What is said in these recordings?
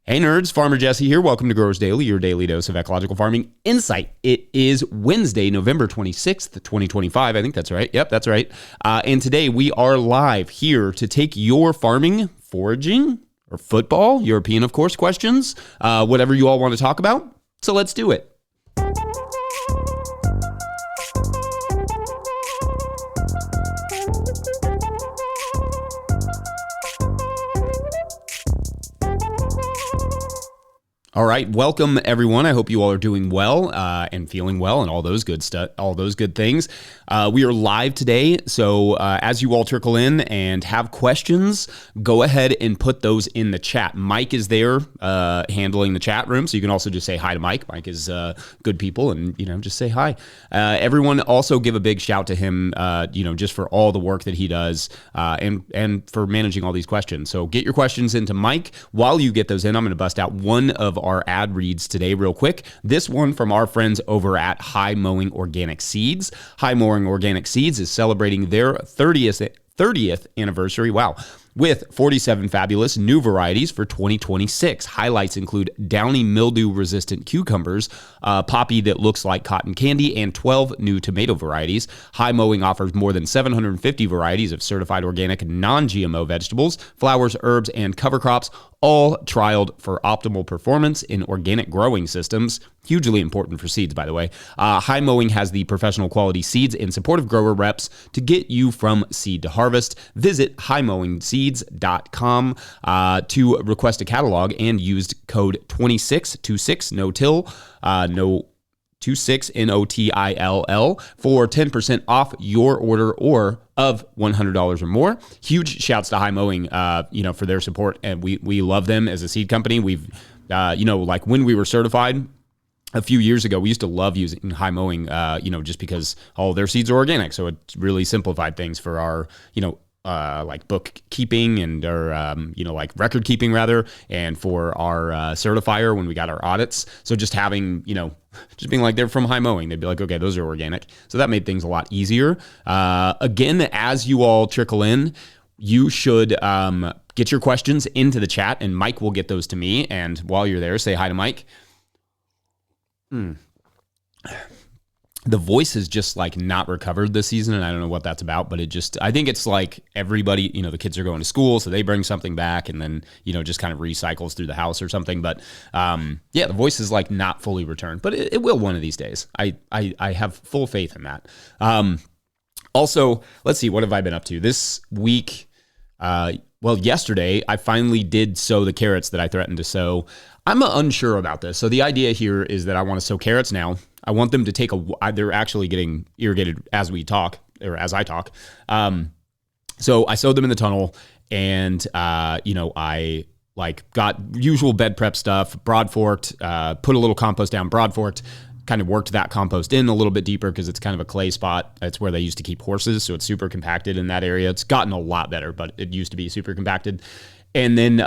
Hey nerds, Farmer Jesse here. Welcome to Growers Daily, your daily dose of ecological farming insight. It is Wednesday, November 26th, 2025. I think that's right. Yep, that's right. And today we are live here to take your farming, foraging, or football, European, of course, questions, whatever you all want to talk about. So let's do it. All right, welcome everyone. I hope you all are doing well and feeling well and all those good stuff, all those good things. We are live today, so as you all trickle in and have questions, go ahead and put those in the chat. Mike is there handling the chat room, so you can also just say hi to Mike. Mike is good people, and just say hi. Everyone also give a big shout to him, just for all the work that he does and for managing all these questions. So get your questions into Mike. While you get those in, I'm going to bust out one of our ad reads today real quick. This one from our friends over at High Mowing Organic Seeds. High Mowing Organic Seeds is celebrating their 30th anniversary. Wow. With 47 fabulous new varieties for 2026. Highlights include downy mildew-resistant cucumbers, poppy that looks like cotton candy, and 12 new tomato varieties. High Mowing offers more than 750 varieties of certified organic non-GMO vegetables, flowers, herbs, and cover crops, all trialed for optimal performance in organic growing systems. Hugely important for seeds, by the way. High Mowing has the professional quality seeds and supportive grower reps to get you from seed to harvest. Visit highmowingseeds.com to request a catalog and use code 2626 no-till, 26 NOTILL for 10% off your order or of $100 or more. Huge shouts to High Mowing, for their support, and we love them as a seed company. We've, like when we were certified a few years ago, we used to love using High Mowing, just because all their seeds are organic, so it really simplified things for our, like bookkeeping and our, like record keeping rather, and for our certifier when we got our audits. So just having, just being like, they're from High Mowing, they'd be like, okay, those are organic. So that made things a lot easier. Again, as you all trickle in, you should get your questions into the chat, and Mike will get those to me. And while you're there, say hi to Mike. The voice is just like not recovered this season, and I don't know what that's about, but I think it's like everybody, the kids are going to school, so they bring something back and then, just kind of recycles through the house or something. But the voice is like not fully returned, but it will one of these days. I have full faith in that. Also, let's see, what have I been up to this week? Yesterday I finally did sow the carrots that I threatened to sow. I'm unsure about this. So the idea here is that I want to sow carrots now. I want them to they're actually getting irrigated as we talk, or as I talk. So I sowed them in the tunnel, and, I got usual bed prep stuff, broad forked, put a little compost down, broad forked, kind of worked that compost in a little bit deeper because it's kind of a clay spot. It's where they used to keep horses, so it's super compacted in that area. It's gotten a lot better, but it used to be super compacted. And then,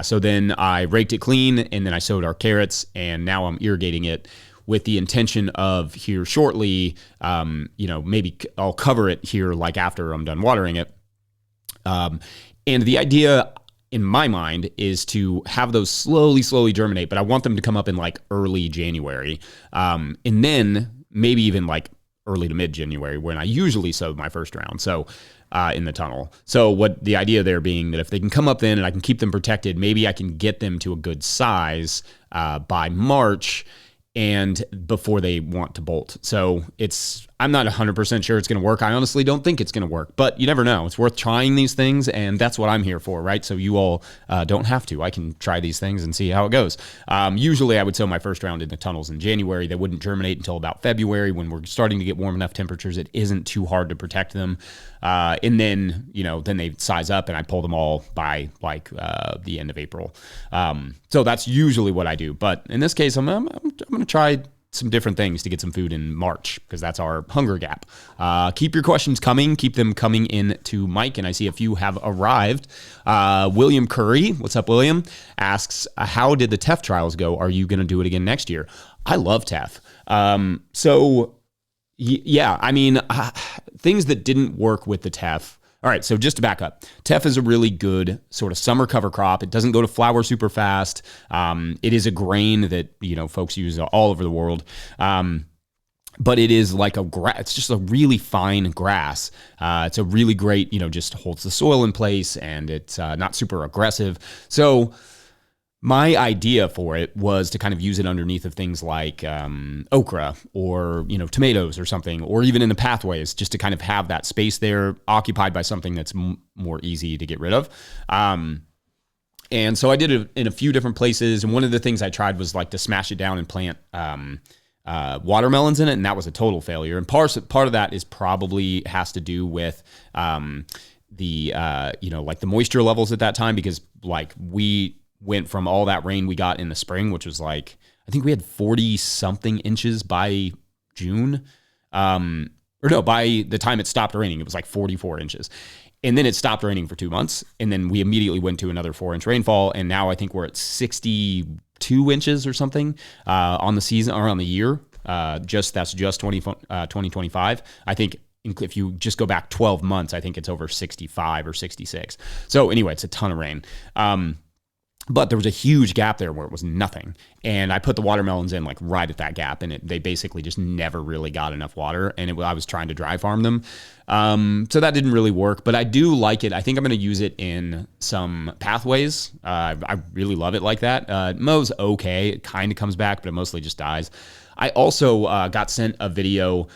so then I raked it clean, and then I sowed our carrots, and now I'm irrigating it with the intention of here shortly, maybe I'll cover it here like after I'm done watering it. And the idea in my mind is to have those slowly germinate, but I want them to come up in like early January. And then maybe even like early to mid-January when I usually sow my first round. So in the tunnel. So what the idea there being that if they can come up then and I can keep them protected, maybe I can get them to a good size by March and before they want to bolt. So I'm not 100% sure it's going to work. I honestly don't think it's going to work, but you never know. It's worth trying these things, and that's what I'm here for, right? So you all don't have to. I can try these things and see how it goes. Usually I would sow my first round in the tunnels in January. They wouldn't germinate until about February when we're starting to get warm enough temperatures. It isn't too hard to protect them. And then, then they size up and I pull them all by the end of April. So that's usually what I do. But in this case, I'm going to try some different things to get some food in March because that's our hunger gap. Keep your questions coming. Keep them coming in to Mike, and I see a few have arrived. William Curry, what's up, William, asks, how did the TEF trials go? Are you going to do it again next year? I love TEF. So, yeah, I mean, things that didn't work with the TEF All right, so just to back up, teff is a really good sort of summer cover crop. It doesn't go to flower super fast. It is a grain that folks use all over the world. But it is like it's just a really fine grass. It's a really great, just holds the soil in place, and it's not super aggressive. So my idea for it was to kind of use it underneath of things like okra or, tomatoes or something, or even in the pathways, just to kind of have that space there occupied by something that's more easy to get rid of. And so I did it in a few different places. And one of the things I tried was like to smash it down and plant watermelons in it, and that was a total failure. And part of that is probably has to do with the moisture levels at that time, because like we went from all that rain we got in the spring, which was like, I think we had 40 something inches by June. By the time it stopped raining, it was like 44 inches. And then it stopped raining for 2 months. And then we immediately went to another 4-inch rainfall. And now I think we're at 62 inches or something on the season or on the year. That's just 2025. I think if you just go back 12 months, I think it's over 65 or 66. So anyway, it's a ton of rain. But there was a huge gap there where it was nothing. And I put the watermelons in like right at that gap, and they basically just never really got enough water. And I was trying to dry farm them. So that didn't really work, but I do like it. I think I'm going to use it in some pathways. I really love it like that. Mo's okay. It kind of comes back, but it mostly just dies. I also got sent a video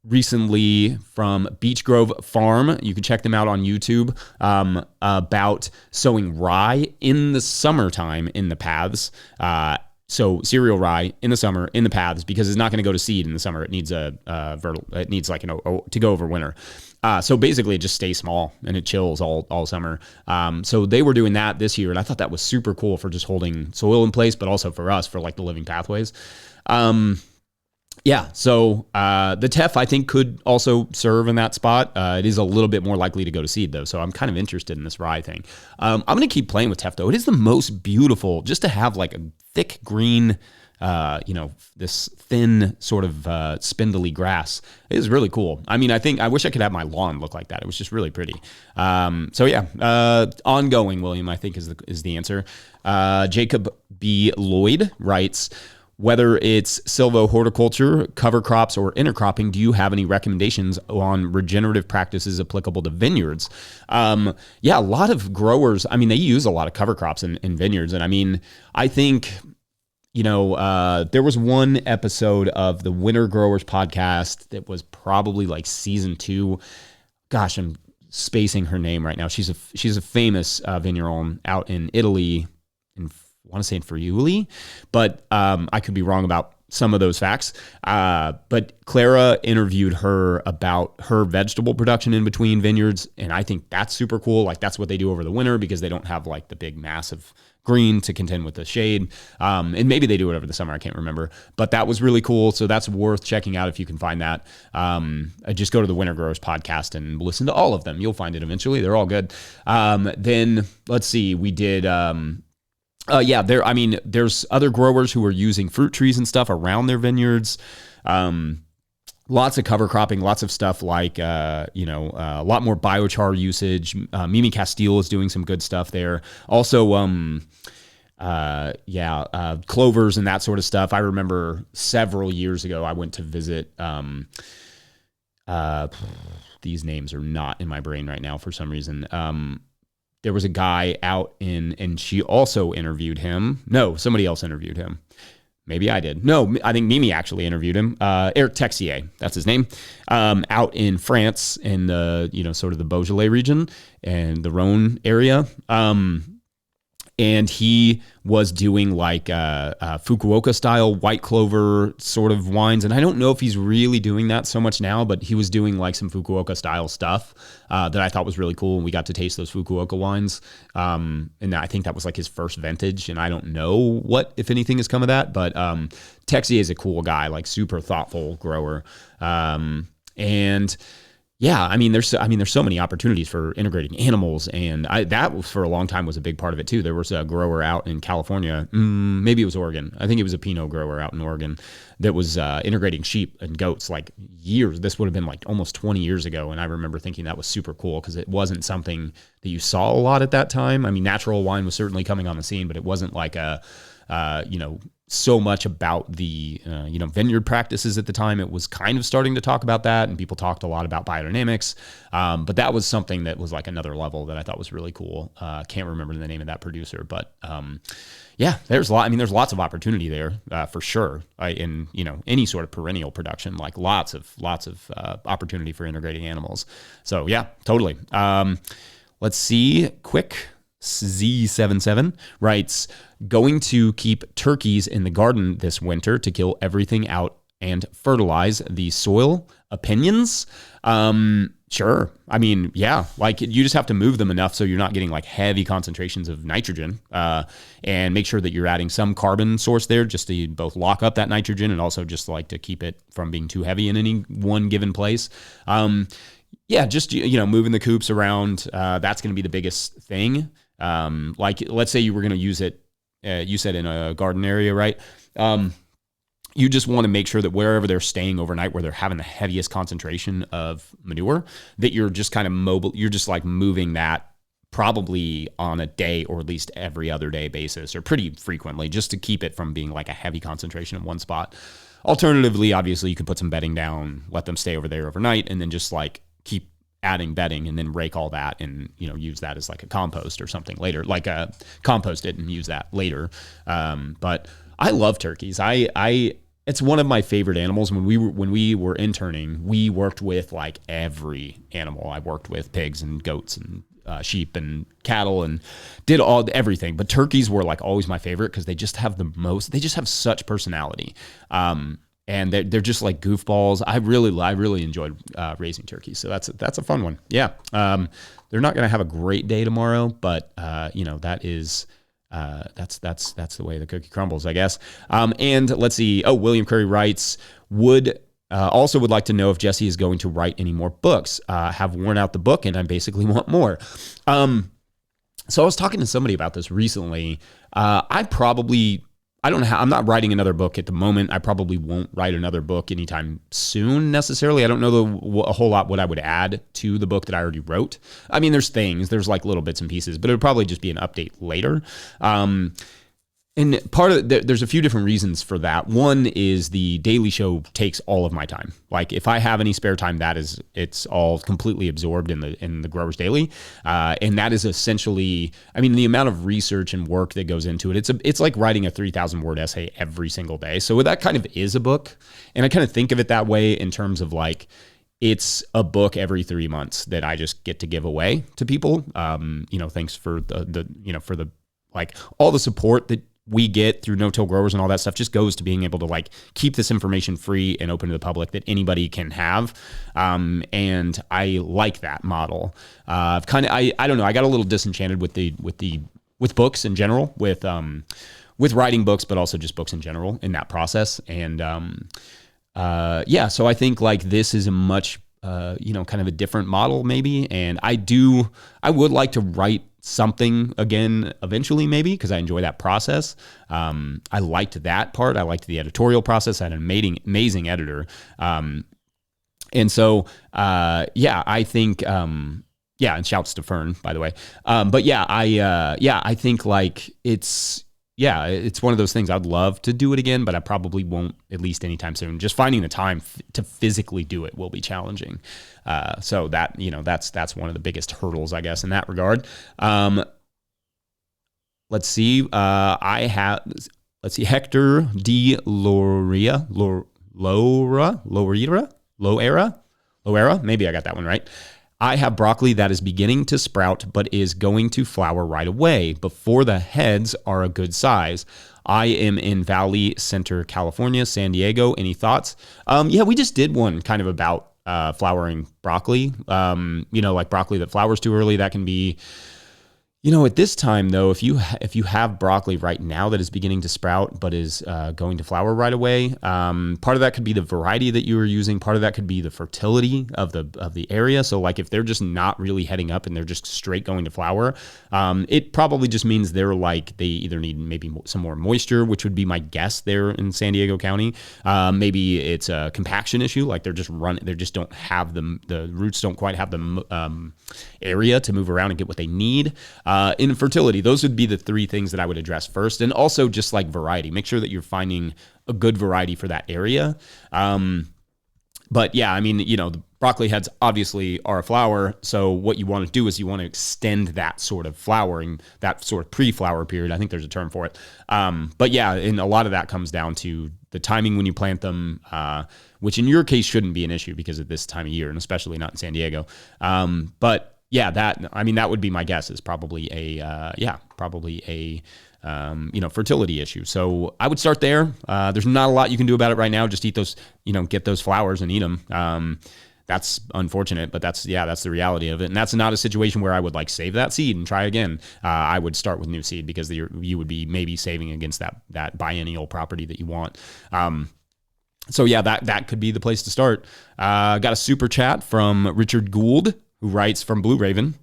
recently from Beech Grove Farm. You can check them out on YouTube, about sowing rye in the summertime in the paths. So cereal rye in the summer in the paths, because it's not going to go to seed in the summer. It needs it needs like to go over winter. So basically it just stays small and it chills all summer. So they were doing that this year, and I thought that was super cool for just holding soil in place, but also for us for like the living pathways. Yeah, so the teff I think could also serve in that spot. It is a little bit more likely to go to seed though, so I'm kind of interested in this rye thing. I'm going to keep playing with teff though. It is the most beautiful, just to have like a thick green, this thin sort of spindly grass. It is really cool. I mean, I wish I could have my lawn look like that. It was just really pretty. So yeah, ongoing, William, I think is the answer. Jacob B. Lloyd writes, whether it's silvo-horticulture, cover crops, or intercropping, do you have any recommendations on regenerative practices applicable to vineyards? Yeah, a lot of growers, I mean, they use a lot of cover crops in vineyards. And I mean, I think, there was one episode of the Winter Growers podcast that was probably like season 2. Gosh, I'm spacing her name right now. She's a famous vigneron out in Italy, I want to say in Friuli, but I could be wrong about some of those facts. But Clara interviewed her about her vegetable production in between vineyards, and I think that's super cool. Like that's what they do over the winter because they don't have like the big massive green to contend with the shade. And maybe they do it over the summer. I can't remember, but that was really cool. So that's worth checking out if you can find that. Just go to the Winter Growers podcast and listen to all of them. You'll find it eventually. They're all good. Then let's see, we did, there's other growers who are using fruit trees and stuff around their vineyards. Lots of cover cropping, lots of stuff like, a lot more biochar usage. Mimi Castile is doing some good stuff there. Also, clovers and that sort of stuff. I remember several years ago, I went to visit, these names are not in my brain right now for some reason. There was a guy out and she also interviewed him. No, somebody else interviewed him. Maybe I did. No, I think Mimi actually interviewed him. Eric Texier, that's his name. Out in France in the, sort of the Beaujolais region and the Rhone area. And he was doing like Fukuoka style white clover sort of wines. And I don't know if he's really doing that so much now, but he was doing like some Fukuoka style stuff that I thought was really cool. And we got to taste those Fukuoka wines. And I think that was like his first vintage. And I don't know what, if anything, has come of that. But Texier is a cool guy, like super thoughtful grower. And Yeah, there's so many opportunities for integrating animals, and that was, for a long time, was a big part of it too. There was a grower out in California, maybe it was Oregon. I think it was a Pinot grower out in Oregon that was integrating sheep and goats like years. This would have been like almost 20 years ago, and I remember thinking that was super cool because it wasn't something that you saw a lot at that time. I mean, natural wine was certainly coming on the scene, but it wasn't like so much about the vineyard practices at the time. It was kind of starting to talk about that, and people talked a lot about biodynamics. But that was something that was like another level that I thought was really cool. Can't remember the name of that producer, but there's lots of opportunity there for sure. In any sort of perennial production, like lots of opportunity for integrating animals. So yeah, totally. Let's see. Quick Z77 writes, going to keep turkeys in the garden this winter to kill everything out and fertilize the soil. Opinions? Sure. I mean, yeah, like you just have to move them enough so you're not getting like heavy concentrations of nitrogen, and make sure that you're adding some carbon source there just to both lock up that nitrogen and also just like to keep it from being too heavy in any one given place. Just moving the coops around, that's going to be the biggest thing. Like let's say you were going to use it, you said in a garden area, right? You just want to make sure that wherever they're staying overnight, where they're having the heaviest concentration of manure, that you're just kind of mobile. You're just like moving that probably on a day or at least every other day basis, or pretty frequently, just to keep it from being like a heavy concentration in one spot. Alternatively, obviously you could put some bedding down, let them stay over there overnight, and then just like keep adding bedding and then rake all that and, use that as like a compost or something later, like compost it and use that later. But I love turkeys. It's one of my favorite animals. When we were interning, we worked with like every animal. I worked with pigs and goats and sheep and cattle and did everything. But turkeys were like always my favorite because they just have they just have such personality. And they're just like goofballs. I really enjoyed raising turkeys. So that's a fun one. Yeah. They're not going to have a great day tomorrow, but that is that's the way the cookie crumbles, I guess. And let's see. Oh, William Curry writes, would like to know if Jesse is going to write any more books. Have worn out the book, and I basically want more. So I was talking to somebody about this recently. I don't know how, I'm not writing another book at the moment. I probably won't write another book anytime soon necessarily. I don't know a whole lot what I would add to the book that I already wrote. I mean, there's like little bits and pieces, but it would probably just be an update later. And there's a few different reasons for that. One is the Daily Show takes all of my time. Like if I have any spare time, it's all completely absorbed in the Growers Daily. And that is essentially, the amount of research and work that goes into it. It's like writing a 3,000 word essay every single day. So that kind of is a book. And I kind of think of it that way in terms of like, it's a book every 3 months that I just get to give away to people. Thanks for for the like all the support that we get through no-till growers and all that stuff just goes to being able to like keep this information free and open to the public that anybody can have. And I like that model. I don't know. I got a little disenchanted with books in general, with writing books, but also just books in general in that process. And, so I think like this is a much, kind of a different model maybe. And I would like to write something again eventually maybe because I enjoy that process. I liked that part. I liked the editorial process. I had an amazing editor. And so, I think, and shouts to Fern, by the way. I think like it's one of those things I'd love to do it again, but I probably won't at least anytime soon. Just finding the time to physically do it will be challenging. So that, that's one of the biggest hurdles, I guess, in that regard. Let's see. Hector D. Loera. Maybe I got that one right. I have broccoli that is beginning to sprout, but is going to flower right away before the heads are a good size. I am in Valley Center, California, San Diego. Any thoughts? We just did one kind of about flowering broccoli. Like broccoli that flowers too early. That can be, At this time though, if you have broccoli right now that is beginning to sprout but is going to flower right away, part of that could be the variety that you were using. Part of that could be the fertility of the area. So like if they're just not really heading up and they're just straight going to flower, it probably just means they either need maybe some more moisture, which would be my guess there in San Diego County. Maybe it's a compaction issue, like they just don't have the roots don't quite have the area to move around and get what they need. Infertility, those would be the three things that I would address first. And also just like variety, make sure that you're finding a good variety for that area. But yeah, I mean, the broccoli heads obviously are a flower. So what you want to do is you want to extend that sort of flowering, that sort of pre-flower period. I think there's a term for it. But yeah, and a lot of that comes down to the timing when you plant them, which in your case shouldn't be an issue because of this time of year, and especially not in San Diego. But yeah, that would be my guess, is probably a fertility issue. So I would start there. There's not a lot you can do about it right now. Just eat those, get those flowers and eat them. That's unfortunate, but that's the reality of it. And that's not a situation where I would like save that seed and try again. I would start with new seed because you would be maybe saving against that biennial property that you want. So yeah, that could be the place to start. Got a super chat from Richard Gould, who writes from Blue Raven.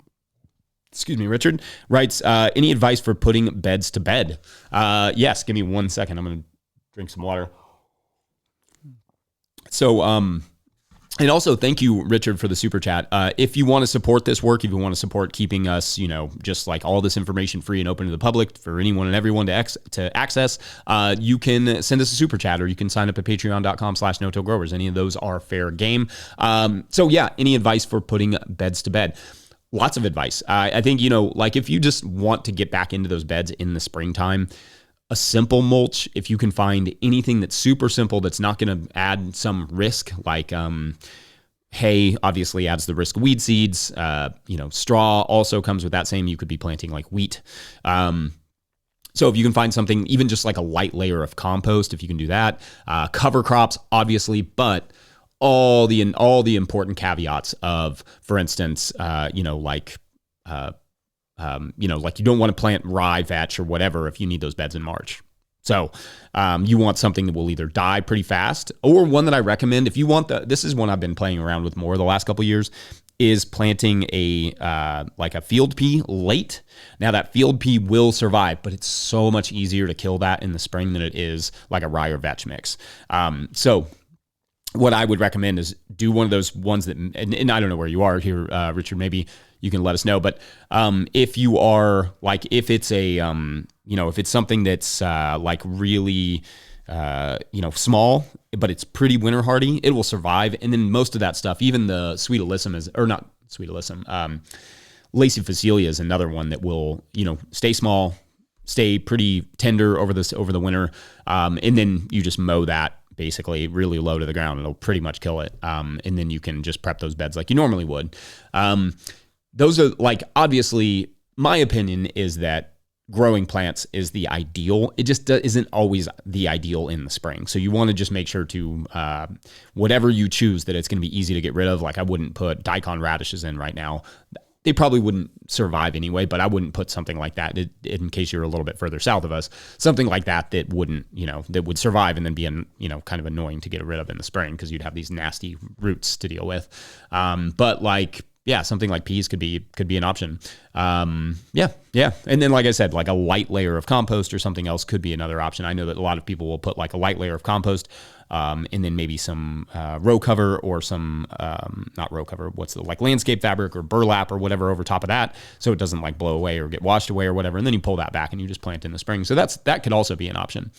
Excuse me, Richard writes, any advice for putting beds to bed? Yes, give me 1 second. I'm going to drink some water. So, and also thank you, Richard, for the super chat. If you want to support this work, if you want to support keeping us, just like all this information free and open to the public for anyone and everyone to access, you can send us a super chat, or you can sign up at patreon.com/no-till growers. Any of those are fair game. So yeah, any advice for putting beds to bed? Lots of advice. I think, like if you just want to get back into those beds in the springtime, a simple mulch, if you can find anything that's super simple, that's not going to add some risk, like hay obviously adds the risk of weed seeds. Straw also comes with that same. You could be planting like wheat. So if you can find something, even just like a light layer of compost, if you can do that, cover crops, obviously, but all the important caveats of, for instance, like you don't want to plant rye, vetch, or whatever if you need those beds in March. So you want something that will either die pretty fast, or one that I recommend if you want this is one I've been playing around with more the last couple of years, is planting a field pea late. Now that field pea will survive, but it's so much easier to kill that in the spring than it is like a rye or vetch mix. So what I would recommend is do one of those ones that, and I don't know where you are here, Richard, maybe you can let us know. But if you are like, if it's if it's something that's like really, small, but it's pretty winter hardy, it will survive. And then most of that stuff, even the Sweet Alyssum Lacy Facelia is another one that will, stay small, stay pretty tender over the winter. And then you just mow that basically really low to the ground. It'll pretty much kill it. And then you can just prep those beds like you normally would. Those are like, obviously, my opinion is that growing plants is the ideal. It just isn't always the ideal in the spring. So you want to just make sure to, whatever you choose, that it's going to be easy to get rid of. Like I wouldn't put daikon radishes in right now. They probably wouldn't survive anyway, but I wouldn't put something like that in case you're a little bit further south of us, something like that wouldn't, that would survive and then be, kind of annoying to get rid of in the spring because you'd have these nasty roots to deal with. But like, yeah, something like peas could be an option. Yeah. And then, like I said, like a light layer of compost or something else could be another option. I know that a lot of people will put like a light layer of compost, and then maybe some row cover or some, not row cover, like landscape fabric or burlap or whatever over top of that, so it doesn't like blow away or get washed away or whatever. And then you pull that back and you just plant in the spring. So that could also be an option.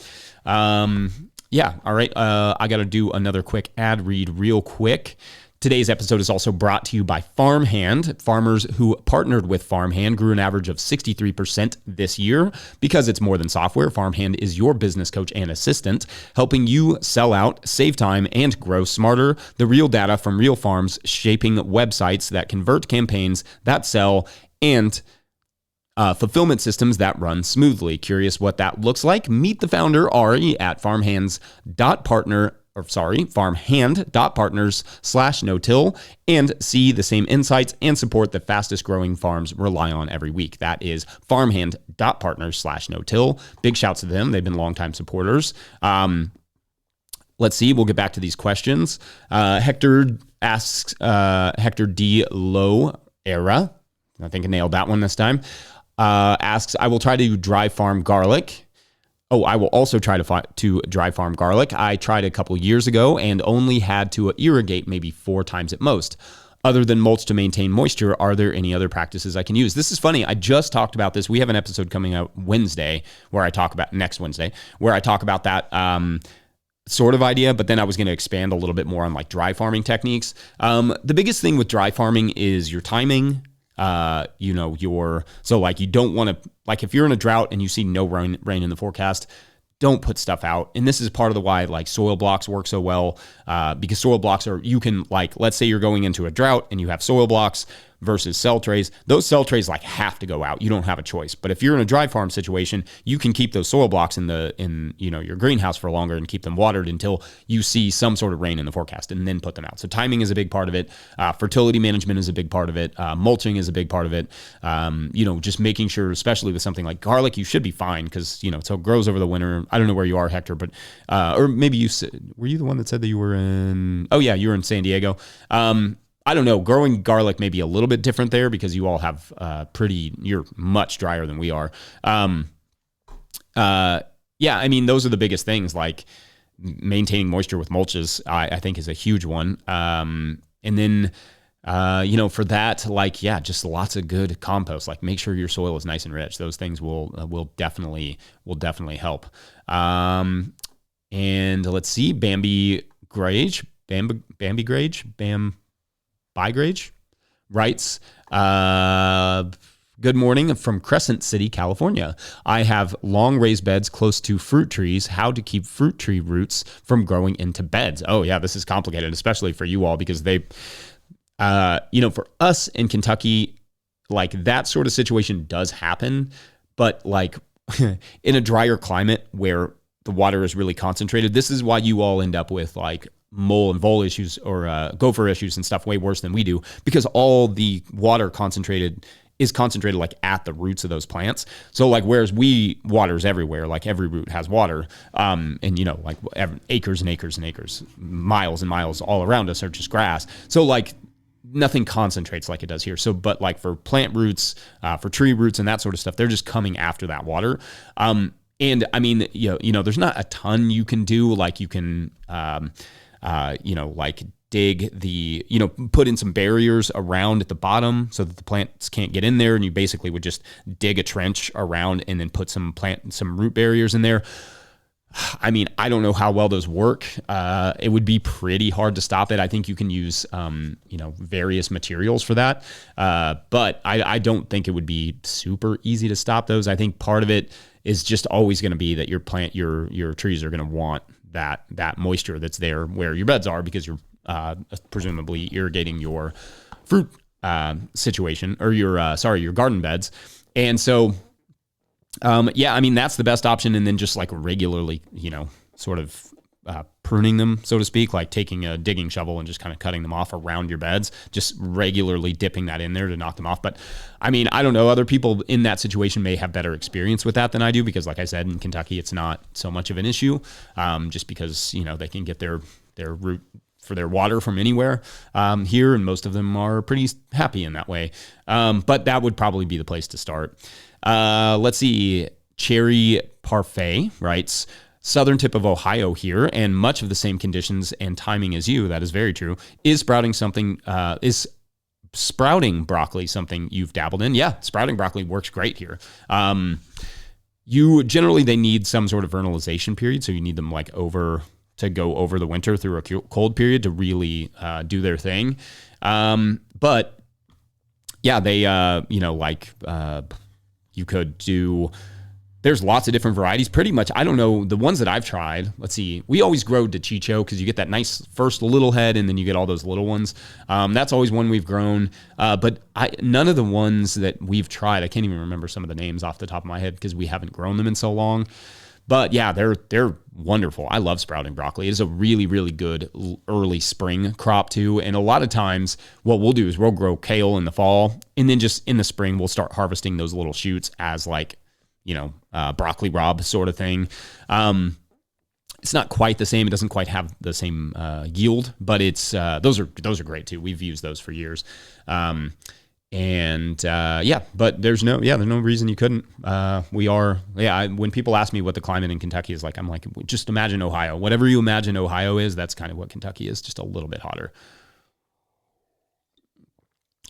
Yeah. All right. I got to do another quick ad read real quick. Today's episode is also brought to you by Farmhand. Farmers who partnered with Farmhand grew an average of 63% this year. Because it's more than software, Farmhand is your business coach and assistant, helping you sell out, save time, and grow smarter. The real data from real farms, shaping websites that convert, campaigns that sell, and fulfillment systems that run smoothly. Curious what that looks like? Meet the founder, Ari, at farmhands.partner farmhand.partners/no-till and see the same insights and support the fastest growing farms rely on every week. That is farmhand.partners/no-till. Big shouts to them. They've been longtime supporters. Let's see. We'll get back to these questions. Hector asks, Hector D. Low Era, I think I nailed that one this time, asks, I will try to dry farm garlic. Oh, I will also try to dry farm garlic. I tried a couple years ago and only had to irrigate maybe 4 times at most. Other than mulch to maintain moisture, are there any other practices I can use? This is funny. I just talked about this. We have an episode coming out Wednesday where I talk about next Wednesday, where I talk about that sort of idea, but then I was going to expand a little bit more on like dry farming techniques. The biggest thing with dry farming is your timing. So like you don't want to, like if you're in a drought and you see no rain in the forecast, don't put stuff out. And this is part of the why like soil blocks work so well, because soil blocks you can like, let's say you're going into a drought and you have soil blocks versus cell trays. Those cell trays like have to go out. You don't have a choice. But if you're in a dry farm situation, you can keep those soil blocks in your greenhouse for longer and keep them watered until you see some sort of rain in the forecast and then put them out. So timing is a big part of it. Fertility management is a big part of it. Mulching is a big part of it. Just making sure, especially with something like garlic, you should be fine because, so it grows over the winter. I don't know where you are, Hector, but, or maybe were you the one that said that you were you were in San Diego. I don't know. Growing garlic may be a little bit different there because you all have you're much drier than we are. Those are the biggest things, like maintaining moisture with mulches, I think is a huge one. And then, for that, just lots of good compost, like make sure your soil is nice and rich. Those things will definitely help. And let's see, Bygrage writes, good morning from Crescent City, California. I have long raised beds close to fruit trees. How to keep fruit tree roots from growing into beds? Oh yeah, this is complicated, especially for you all, because they, for us in Kentucky, like that sort of situation does happen, but like in a drier climate where the water is really concentrated, this is why you all end up with like mole and vole issues or gopher issues and stuff way worse than we do, because all the water is concentrated like at the roots of those plants. So like, whereas water's everywhere, like every root has water, like acres and acres and acres, miles and miles all around us are just grass. So like nothing concentrates like it does here. So, but like for plant roots, for tree roots and that sort of stuff, they're just coming after that water. And I mean, there's not a ton you can do. Like you can, dig put in some barriers around at the bottom so that the plants can't get in there. And you basically would just dig a trench around and then put some root barriers in there. I mean, I don't know how well those work. It would be pretty hard to stop it. I think you can use, various materials for that. But I don't think it would be super easy to stop those. I think part of it is just always going to be that your trees are going to want that moisture that's there where your beds are, because you're presumably irrigating your fruit situation, or your garden beds. And so, that's the best option. And then just like regularly, sort of pruning them, so to speak, like taking a digging shovel and just kind of cutting them off around your beds, just regularly dipping that in there to knock them off. But I mean, I don't know, other people in that situation may have better experience with that than I do, because like I said, in Kentucky, it's not so much of an issue, just because, they can get their root for their water from anywhere here, and most of them are pretty happy in that way. But that would probably be the place to start. Let's see. Cherry Parfait writes, southern tip of Ohio here, and much of the same conditions and timing as you. That is very true. Is sprouting broccoli something you've dabbled in? Yeah, sprouting broccoli works great here. They need some sort of vernalization period, so you need them to go over the winter through a cold period to really do their thing. But yeah, they you could do. There's lots of different varieties. Pretty much, I don't know, the ones that I've tried, let's see, we always grow DeCicco because you get that nice first little head and then you get all those little ones. That's always one we've grown. But none of the ones that we've tried, I can't even remember some of the names off the top of my head because we haven't grown them in so long. But yeah, they're wonderful. I love sprouting broccoli. It is a really, really good early spring crop too. And a lot of times what we'll do is we'll grow kale in the fall, and then just in the spring, we'll start harvesting those little shoots as like, broccoli rabe sort of thing. It's not quite the same. It doesn't quite have the same yield, but it's those are great too. We've used those for years. But there's no reason you couldn't. When people ask me what the climate in Kentucky is like, I'm like, just imagine Ohio. Whatever you imagine Ohio is, that's kind of what Kentucky is, just a little bit hotter.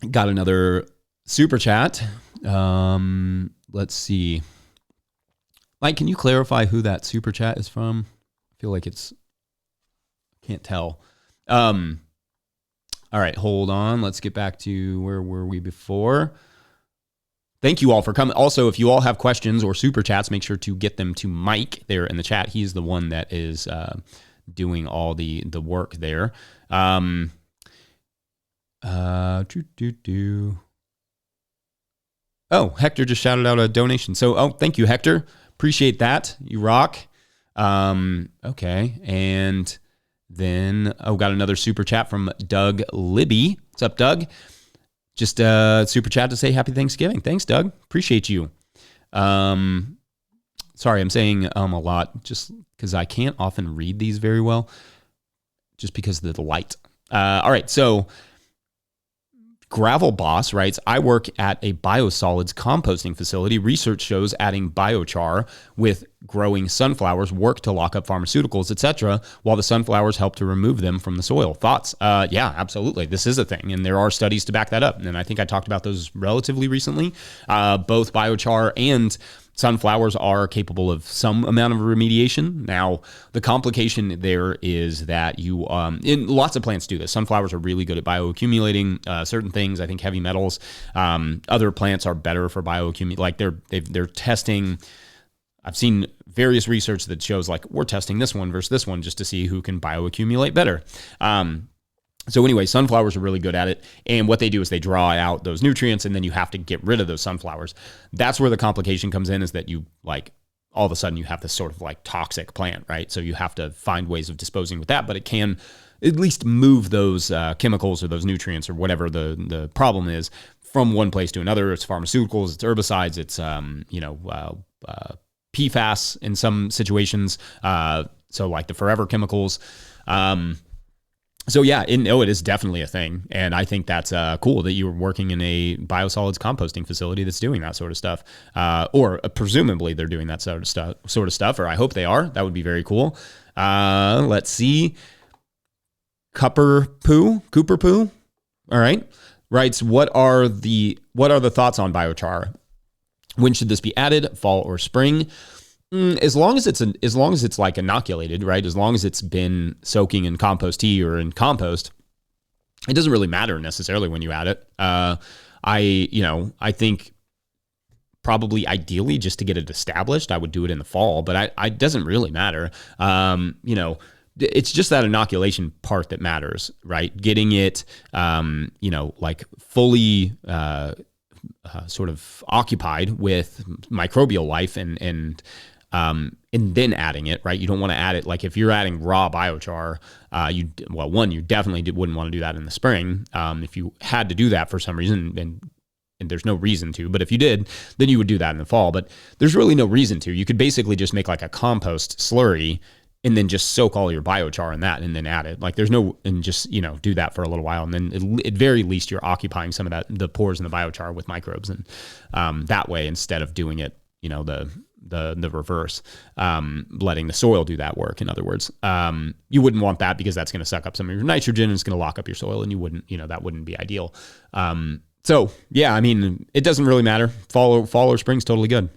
Got another super chat. Let's see. Mike, can you clarify who that super chat is from? I feel like can't tell. All right, hold on. Let's get back to where were we before. Thank you all for coming. Also, if you all have questions or super chats, make sure to get them to Mike there in the chat. He's the one that is doing all the work there. Oh, Hector just shouted out a donation. So, thank you, Hector. Appreciate that. You rock. Okay, and then, got another super chat from Doug Libby. What's up, Doug? Just a super chat to say happy Thanksgiving. Thanks, Doug. Appreciate you. Sorry, I'm saying a lot just because I can't often read these very well just because of the light. All right, so Gravel Boss writes, I work at a biosolids composting facility. Research shows adding biochar with growing sunflowers work to lock up pharmaceuticals, etc., while the sunflowers help to remove them from the soil. Thoughts? Yeah, absolutely. This is a thing, and there are studies to back that up. And I think I talked about those relatively recently. Both biochar and sunflowers are capable of some amount of remediation. Now, the complication there is that lots of plants do this. Sunflowers are really good at bioaccumulating certain things. I think heavy metals. Other plants are better for bioaccumulate. Like they're testing. I've seen various research that shows like we're testing this one versus this one just to see who can bioaccumulate better. So anyway, sunflowers are really good at it. And what they do is they draw out those nutrients, and then you have to get rid of those sunflowers. That's where the complication comes in, is that you all of a sudden you have this sort of like toxic plant, right? So you have to find ways of disposing with that, but it can at least move those chemicals or those nutrients or whatever the problem is from one place to another. It's pharmaceuticals, it's herbicides, it's PFAS in some situations. So like the forever chemicals. So yeah, it is definitely a thing. And I think that's cool that you're working in a biosolids composting facility that's doing that sort of stuff. Or presumably they're doing that sort of stuff, or I hope they are. That would be very cool. Let's see. Cooper Poo. All right. Writes, what are the thoughts on biochar? When should this be added? Fall or spring? As long as it's like inoculated, right? As long as it's been soaking in compost tea or in compost, it doesn't really matter necessarily when you add it. I think probably ideally just to get it established, I would do it in the fall, but it doesn't really matter. It's just that inoculation part that matters, right? Getting it, like fully, sort of occupied with microbial life and then adding it, right? You don't want to add it. Like if you're adding raw biochar, you definitely wouldn't want to do that in the spring. If you had to do that for some reason, and there's no reason to, but if you did, then you would do that in the fall, but there's really no reason to. You could basically just make like a compost slurry and then just soak all your biochar in that and then add it. Like and just, do that for a little while. And then at very least you're occupying some of the pores in the biochar with microbes. And that way, instead of doing it, the reverse, letting the soil do that work. In other words, you wouldn't want that because that's going to suck up some of your nitrogen and it's going to lock up your soil, and you wouldn't, that wouldn't be ideal. So yeah, I mean, it doesn't really matter. Fall or spring's totally good.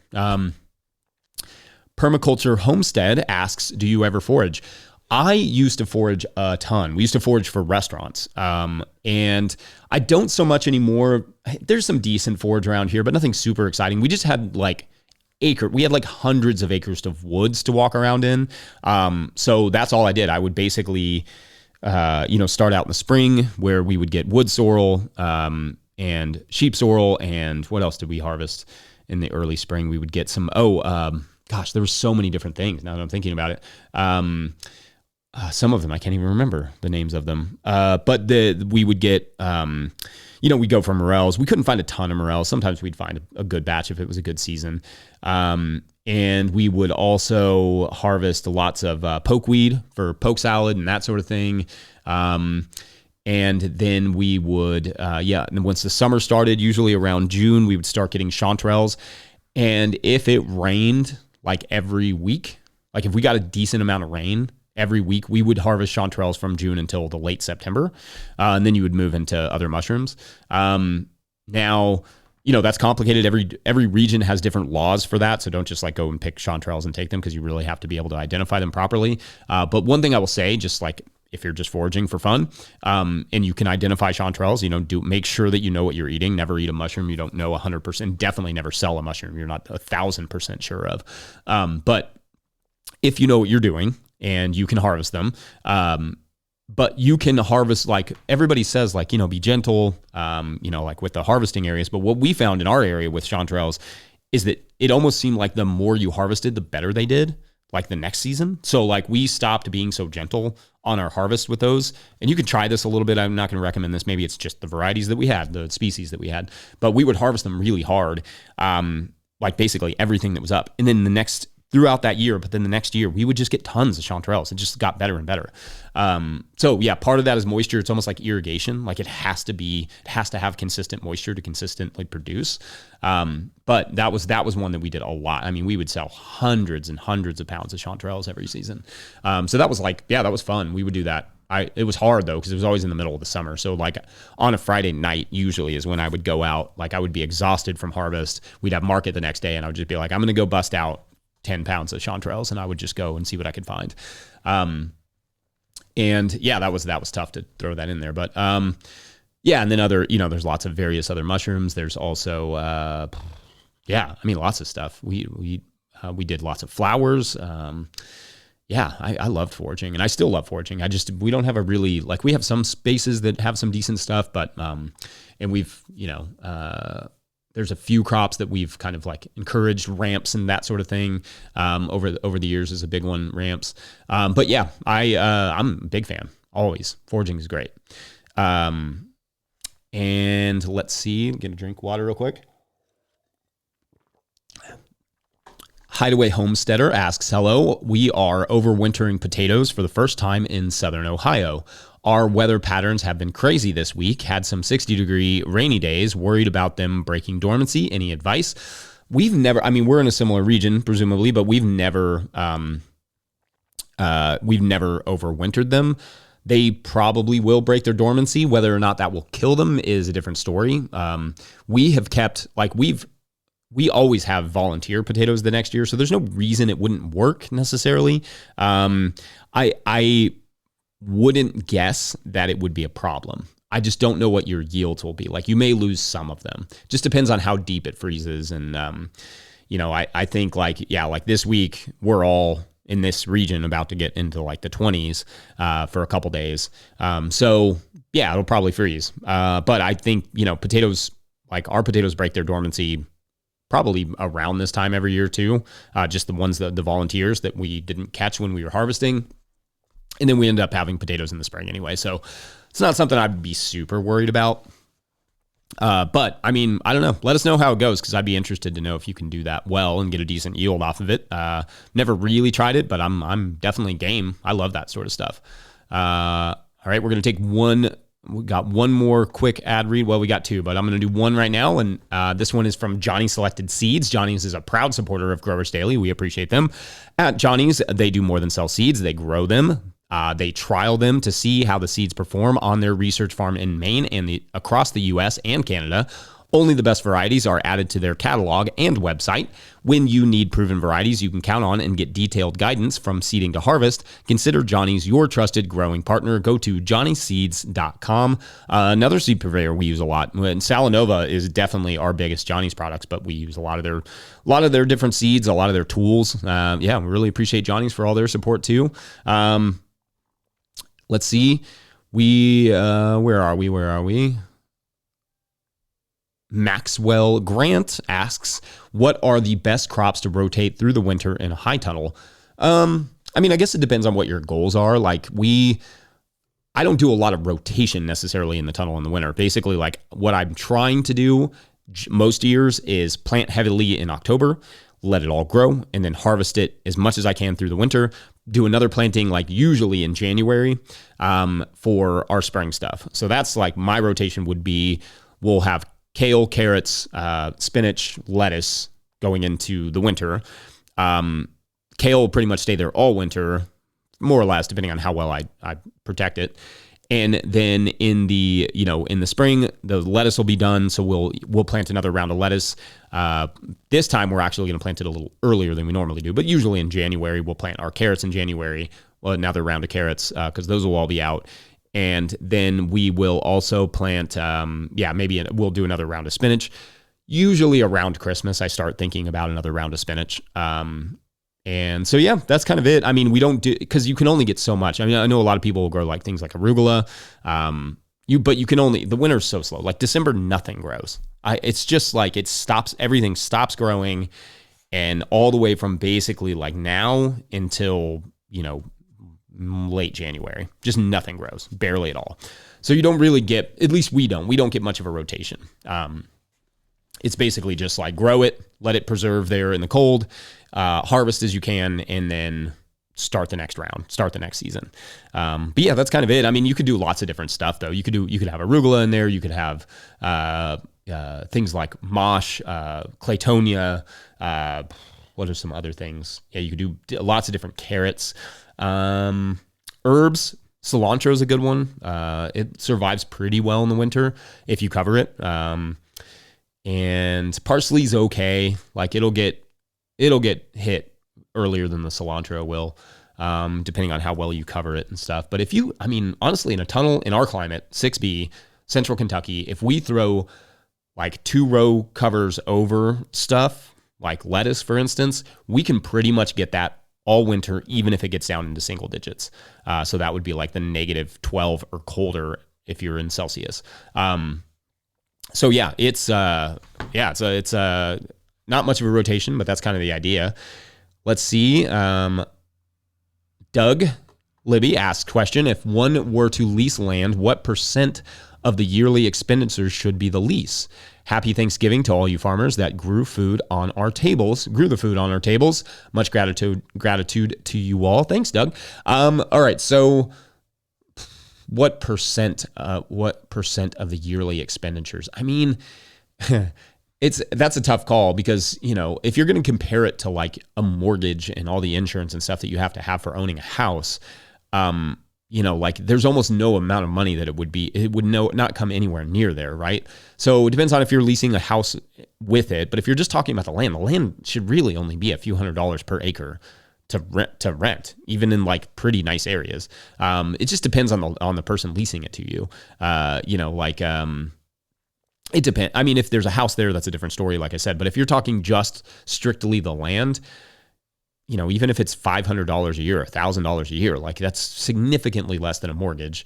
Permaculture Homestead asks, do you ever forage? I used to forage a ton. We used to forage for restaurants. And I don't so much anymore. There's some decent forage around here, but nothing super exciting. We just had we had hundreds of acres of woods to walk around in. So that's all I did. I would basically, start out in the spring where we would get wood sorrel, and sheep sorrel. And what else did we harvest in the early spring? We would get some, gosh, there were so many different things now that I'm thinking about it. Some of them I can't even remember the names of them. But we would get, we'd go for morels. We couldn't find a ton of morels. Sometimes we'd find a good batch if it was a good season. And we would also harvest lots of pokeweed for poke salad and that sort of thing. And then we would, and once the summer started, usually around June, we would start getting chanterelles. And if it rained like every week, like if we got a decent amount of rain every week, we would harvest chanterelles from June until the late September. And then you would move into other mushrooms. Now, that's complicated. Every region has different laws for that. So don't just like go and pick chanterelles and take them, because you really have to be able to identify them properly. But one thing I will say, just like if you're just foraging for fun, and you can identify chanterelles, make sure that you know what you're eating. Never eat a mushroom you don't know 100%. Definitely never sell a mushroom you're not 1,000% sure of. But if you know what you're doing and you can harvest them, but you can harvest, like everybody says, like, be gentle, like with the harvesting areas. But what we found in our area with chanterelles is that it almost seemed like the more you harvested, the better they did, like the next season. So like we stopped being so gentle on our harvest with those. And you can try this a little bit. I'm not going to recommend this. Maybe it's just the varieties that we had, the species that we had, but we would harvest them really hard. Like basically everything that was up. And then throughout that year, but then the next year we would just get tons of chanterelles. It just got better and better. So yeah, part of that is moisture. It's almost like irrigation. Like it has to have consistent moisture to consistently produce. But that was one that we did a lot. I mean, we would sell hundreds and hundreds of pounds of chanterelles every season. So that was that was fun. We would do that. It was hard though, because it was always in the middle of the summer. So like on a Friday night usually is when I would go out. Like I would be exhausted from harvest. We'd have market the next day and I would just be like, I'm going to go bust out 10 pounds of chanterelles, and I would just go and see what I could find. And yeah, that was tough to throw that in there, but and then there's lots of various other mushrooms. There's also lots of stuff. We did lots of flowers. I loved foraging, and I still love foraging. We don't have we have some spaces that have some decent stuff, but and we've there's a few crops that we've kind of like encouraged, ramps and that sort of thing. Over the years is a big one, ramps. But yeah, I'm a big fan. Always, foraging is great. And let's see, I'm gonna drink water real quick. Hideaway Homesteader asks, hello, we are overwintering potatoes for the first time in Southern Ohio. Our weather patterns have been crazy this week. Had some 60-degree rainy days. Worried about them breaking dormancy. Any advice? We're in a similar region, presumably, but we've never overwintered them. They probably will break their dormancy. Whether or not that will kill them is a different story. We have kept, we always have volunteer potatoes the next year, so there's no reason it wouldn't work necessarily. I wouldn't guess that it would be a problem. I just don't know what your yields will be. Like you may lose some of them. Just depends on how deep it freezes. And, I think like this week we're all in this region about to get into like the 20s for a couple days. So yeah, it'll probably freeze. But I think, potatoes, like our potatoes break their dormancy probably around this time every year too. Just the ones the volunteers that we didn't catch when we were harvesting. And then we end up having potatoes in the spring anyway. So it's not something I'd be super worried about. But I mean, I don't know. Let us know how it goes, because I'd be interested to know if you can do that well and get a decent yield off of it. Never really tried it, but I'm definitely game. I love that sort of stuff. All right, we're going to take we got one more quick ad read. Well, we got two, but I'm going to do one right now. And this one is from Johnny Selected Seeds. Johnny's is a proud supporter of Growers Daily. We appreciate them. At Johnny's, they do more than sell seeds. They grow them. They trial them to see how the seeds perform on their research farm in Maine and across the U.S. and Canada. Only the best varieties are added to their catalog and website. When you need proven varieties you can count on and get detailed guidance from seeding to harvest, consider Johnny's your trusted growing partner. Go to johnnyseeds.com. Another seed purveyor we use a lot. And Salanova is definitely our biggest Johnny's products, but we use a lot of their different seeds, a lot of their tools. We really appreciate Johnny's for all their support too. Let's see. Where are we? Maxwell Grant asks, what are the best crops to rotate through the winter in a high tunnel? I mean, I guess it depends on what your goals are. Like I don't do a lot of rotation necessarily in the tunnel in the winter. Basically, like what I'm trying to do most years is plant heavily in October, let it all grow, and then harvest it as much as I can through the winter. Do another planting like usually in January for our spring stuff. So that's like my rotation would be, we'll have kale, carrots, spinach, lettuce going into the winter. Kale will pretty much stay there all winter, more or less, depending on how well I protect it. And then in the spring, the lettuce will be done. So we'll plant another round of lettuce. This time we're actually going to plant it a little earlier than we normally do, but usually in January, we'll plant our carrots in January. Well, another round of carrots, because those will all be out. And then we will also plant, we'll do another round of spinach. Usually around Christmas, I start thinking about another round of spinach. And so, yeah, that's kind of it. I mean, we don't do, because you can only get so much. I mean, I know a lot of people will grow like things like arugula. But you can only, the winter's so slow. Like December, nothing grows. It's just like everything stops growing. And all the way from basically like now until, late January, just nothing grows, barely at all. So you don't really get, at least we don't get much of a rotation. It's basically just like grow it, let it preserve there in the cold, harvest as you can, and then start the next round, start the next season. But yeah, that's kind of it. I mean, you could do lots of different stuff though. You could have arugula in there. You could have things like mosh, claytonia. What are some other things? Yeah, you could do lots of different carrots. Herbs, cilantro is a good one. It survives pretty well in the winter if you cover it. And parsley's okay. Like it'll get hit earlier than the cilantro will, depending on how well you cover it and stuff. But honestly, in a tunnel in our climate, 6B, Central Kentucky, if we throw like 2-row covers over stuff, like lettuce, for instance, we can pretty much get that all winter, even if it gets down into single digits. So that would be like the -12 or colder if you're in Celsius. So yeah, it's not much of a rotation, but that's kind of the idea. Let's see. Doug Libby asked question, if one were to lease land, what % of the yearly expenditures should be the lease? Happy Thanksgiving to all you farmers that grew the food on our tables. Much gratitude to you all. Thanks, Doug. All right. So what percent of the yearly expenditures? I mean, that's a tough call because, if you're going to compare it to like a mortgage and all the insurance and stuff that you have to have for owning a house, like there's almost no amount of money that it would not come anywhere near there, right? So it depends on if you're leasing a house with it, but if you're just talking about the land should really only be a few $100s per acre to rent, even in like pretty nice areas. It just depends on the person leasing it to you. It depends. I mean, if there's a house there, that's a different story, like I said. But if you're talking just strictly the land, even if it's $500 a year, $1,000 a year, like that's significantly less than a mortgage.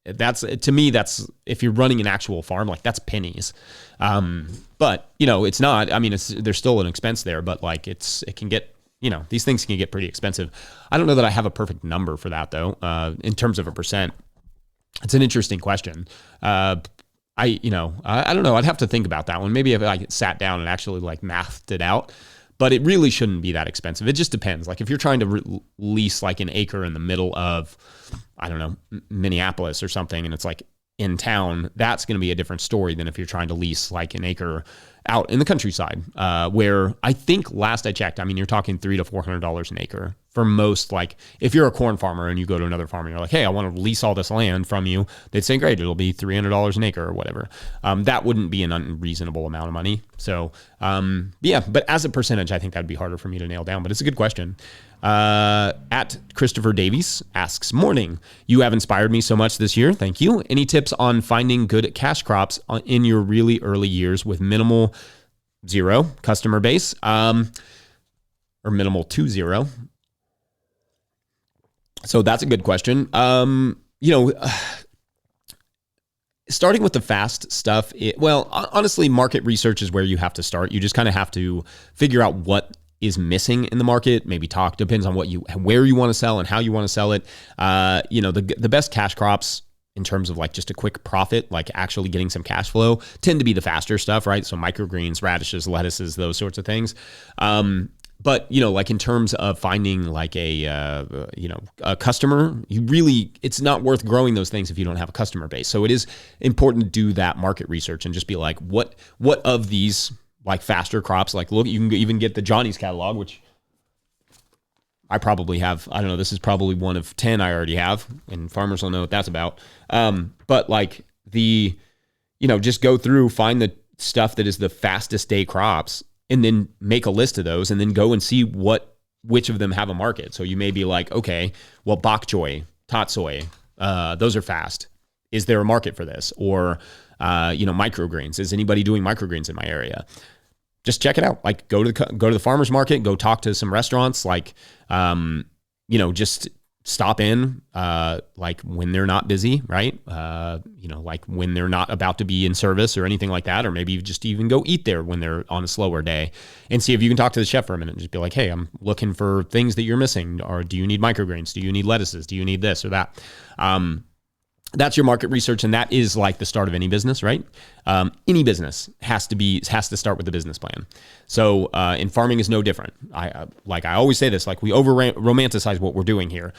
That's, to me, that's, if you're running an actual farm, like that's pennies. But it's not, I mean, there's still an expense there, but like it can get, these things can get pretty expensive. I don't know that I have a perfect number for that though, in terms of a percent. It's an interesting question. I don't know. I'd have to think about that one. Maybe if I sat down and actually like mathed it out, but it really shouldn't be that expensive. It just depends. Like if you're trying to lease like an acre in the middle of, I don't know, Minneapolis or something, and it's like in town, that's going to be a different story than if you're trying to lease like an acre out in the countryside, where I think last I checked, I mean, you're talking $300 to $400 an acre for most. Like if you're a corn farmer and you go to another farmer and you're like, hey, I want to lease all this land from you, they'd say, great, it'll be $300 an acre or whatever. That wouldn't be an unreasonable amount of money. So but as a percentage, I think that'd be harder for me to nail down, but it's a good question. At Christopher Davies asks, morning, you have inspired me so much this year. Thank you. Any tips on finding good cash crops in your really early years with minimal zero customer base, or minimal to zero? So that's a good question. starting with the fast stuff, honestly, market research is where you have to start. You just kind of have to figure out what is missing in the market. Maybe depends on where you want to sell and how you want to sell it. The best cash crops in terms of like just a quick profit, like actually getting some cash flow, tend to be the faster stuff, right? So microgreens, radishes, lettuces, those sorts of things. But, like in terms of finding like a customer, it's not worth growing those things if you don't have a customer base. So it is important to do that market research and just be like, what of these like faster crops, like look, you can even get the Johnny's catalog, which I probably have. I don't know. This is probably one of 10 I already have, and farmers will know what that's about. But like just go through, find the stuff that is the fastest day crops, and then make a list of those, and then go and see which of them have a market. So you may be like, okay, well, bok choy, tatsoi, those are fast. Is there a market for this? Or microgreens. Is anybody doing microgreens in my area? Just check it out. Like go to the farmer's market, go talk to some restaurants, like, just stop in, like when they're not busy, right? Like when they're not about to be in service or anything like that, or maybe you just even go eat there when they're on a slower day and see if you can talk to the chef for a minute and just be like, hey, I'm looking for things that you're missing. Or do you need microgreens? Do you need lettuces? Do you need this or that? That's your market research, and that is like the start of any business, right? Any business has to start with the business plan. So, in farming is no different. I always say this, like we over romanticize what we're doing here.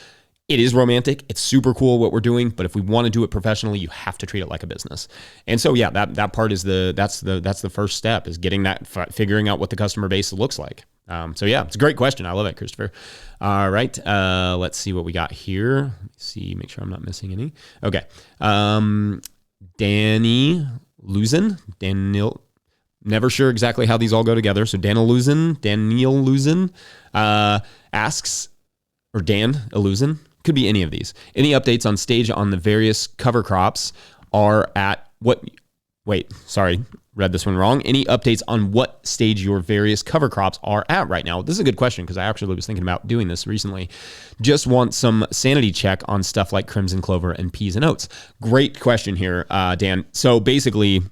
It is romantic. It's super cool what we're doing, but if we want to do it professionally, you have to treat it like a business. And so, yeah, that part is that's the first step, is getting that, figuring out what the customer base looks like. So yeah, it's a great question. I love it, Christopher. All right. Let's see what we got here. Make sure I'm not missing any. Okay. Danny Luzin, never sure exactly how these all go together. So Daniel Luzin, asks, or Dan Illusin, could be any of these. Any updates on stage on the various cover crops are at what? Wait, sorry. Read this one wrong. Any updates on what stage your various cover crops are at right now? This is a good question because I actually was thinking about doing this recently. Just want some sanity check on stuff like crimson clover and peas and oats. Great question here, Dan. So basically,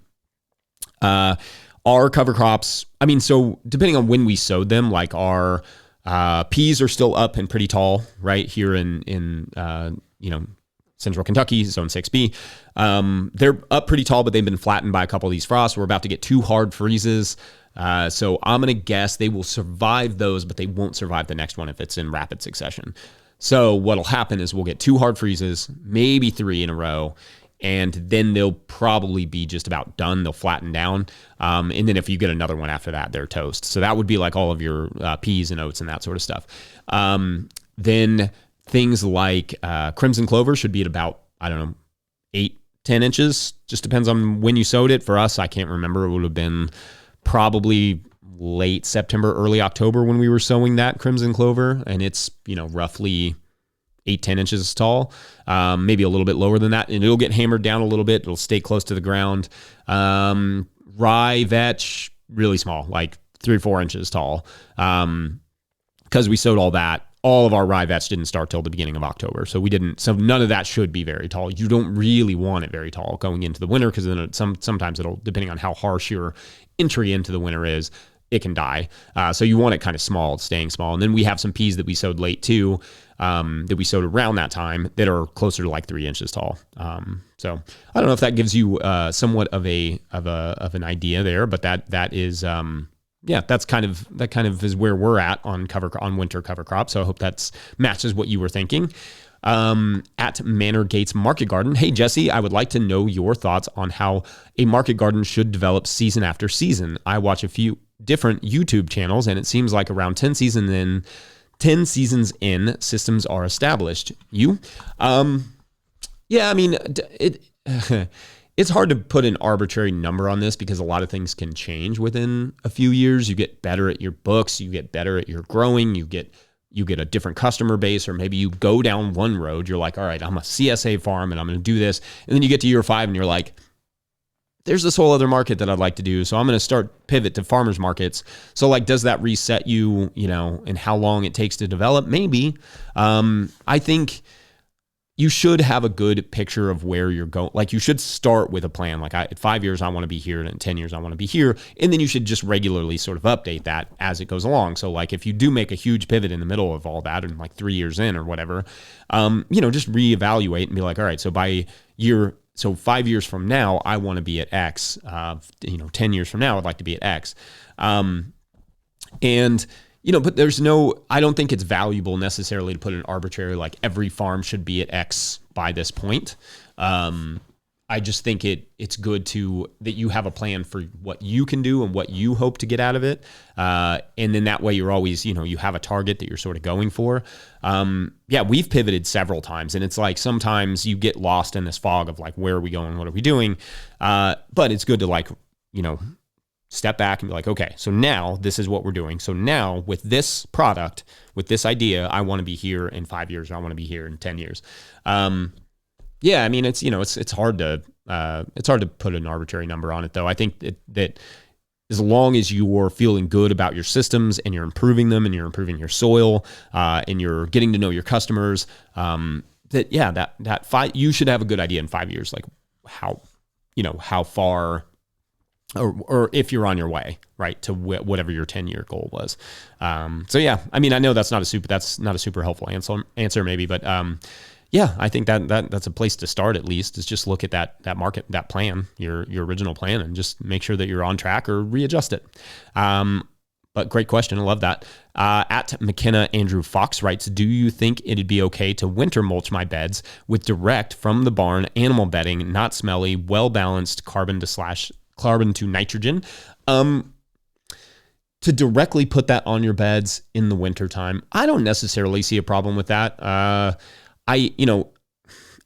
our cover crops, so depending on when we sowed them, like our peas are still up and pretty tall right here in Central Kentucky, Zone 6B. They're up pretty tall, but they've been flattened by a couple of these frosts. We're about to get 2 hard freezes. So I'm going to guess they will survive those, but they won't survive the next one if it's in rapid succession. So what'll happen is we'll get 2 hard freezes, maybe 3 in a row, and then they'll probably be just about done. They'll flatten down. And then if you get another one after that, they're toast. So that would be like all of your peas and oats and that sort of stuff. Then things like crimson clover should be at about, 8-10 inches. Just depends on when you sowed it. For us, I can't remember. It would have been probably late September, early October when we were sowing that crimson clover. And it's, roughly 8-10 inches tall, maybe a little bit lower than that. And it'll get hammered down a little bit. It'll stay close to the ground. Rye vetch, really small, like 3 or 4 inches tall. Because we sowed all that. All of our rye vetch didn't start till the beginning of October. So so none of that should be very tall. You don't really want it very tall going into the winter, because then sometimes it'll, depending on how harsh your entry into the winter is, it can die. So you want it kind of small, staying small. And then we have some peas that we sowed late too, that we sowed around that time, that are closer to like 3 inches tall. So I don't know if that gives you somewhat of an idea there, but that is, that kind of is where we're at on winter cover crops. So I hope that matches what you were thinking. At Manor Gates Market Garden. Hey, Jesse, I would like to know your thoughts on how a market garden should develop season after season. I watch a few different YouTube channels, and it seems like around 10 seasons in, systems are established. It's hard to put an arbitrary number on this, because a lot of things can change within a few years. You get better at your books, you get better at your growing, you get a different customer base, or maybe you go down one road. You're like, all right, I'm a CSA farm and I'm going to do this. And then you get to year 5 and you're like, there's this whole other market that I'd like to do. So I'm going to pivot to farmers markets. So like, does that reset you, and how long it takes to develop? Maybe. I think, you should have a good picture of where you're going. Like you should start with a plan. Like at 5 years, I want to be here, and in 10 years, I want to be here. And then you should just regularly sort of update that as it goes along. So like if you do make a huge pivot in the middle of all that and like 3 years in or whatever, just reevaluate and be like, all right, so 5 years from now, I want to be at X. 10 years from now, I'd like to be at X. But I don't think it's valuable necessarily to put an arbitrary, like every farm should be at X by this point. I just think it's good that you have a plan for what you can do and what you hope to get out of it. And then that way you're always, you have a target that you're sort of going for. We've pivoted several times, and it's like sometimes you get lost in this fog of like, where are we going? What are we doing? But it's good to step back and be like, okay, so now this is what we're doing. So now with this product, with this idea, I want to be here in 5 years, or I want to be here in 10 years. It's hard to put an arbitrary number on it though. I think that as long as you're feeling good about your systems and you're improving them and you're improving your soil, and you're getting to know your customers, you should have a good idea in 5 years, like how far, or if you're on your way, right, to whatever your 10-year goal was. I know that's not a super helpful answer maybe, but I think that's a place to start at least, is just look at that market, that plan, your original plan, and just make sure that you're on track or readjust it. But great question. I love that. At McKenna, Andrew Fox writes, do you think it'd be okay to winter mulch my beds with direct from the barn animal bedding, not smelly, well-balanced carbon to nitrogen? To directly put that on your beds in the wintertime, I don't necessarily see a problem with that.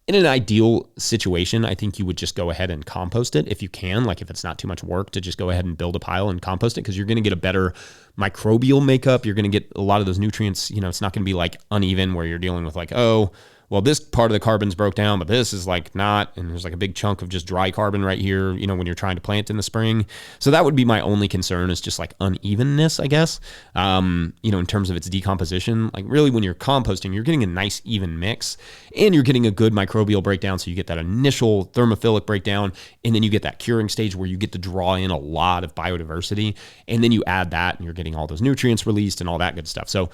In an ideal situation, I think you would just go ahead and compost it if you can. Like if it's not too much work to just go ahead and build a pile and compost it, because you're going to get a better microbial makeup. You're going to get a lot of those nutrients. It's not going to be like uneven where you're dealing with like, oh, well, this part of the carbon's broke down, but this is like not, and there's like a big chunk of just dry carbon right here, when you're trying to plant in the spring. So that would be my only concern, is just like unevenness, I guess, in terms of its decomposition. Like really when you're composting, you're getting a nice even mix, and you're getting a good microbial breakdown. So you get that initial thermophilic breakdown, and then you get that curing stage where you get to draw in a lot of biodiversity, and then you add that and you're getting all those nutrients released and all that good stuff. So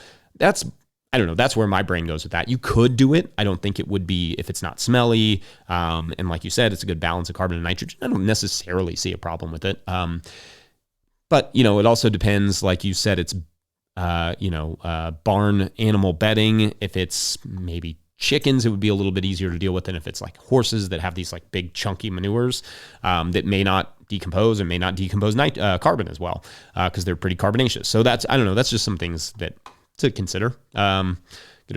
I don't know. That's where my brain goes with that. You could do it. I don't think it would be, if it's not smelly. And like you said, it's a good balance of carbon and nitrogen. I don't necessarily see a problem with it. But it also depends. Like you said, it's, barn animal bedding. If it's maybe chickens, it would be a little bit easier to deal with than if it's like horses that have these like big chunky manures, that may not decompose and may not decompose carbon as well, because they're pretty carbonaceous. So I don't know. That's just some things to consider. Get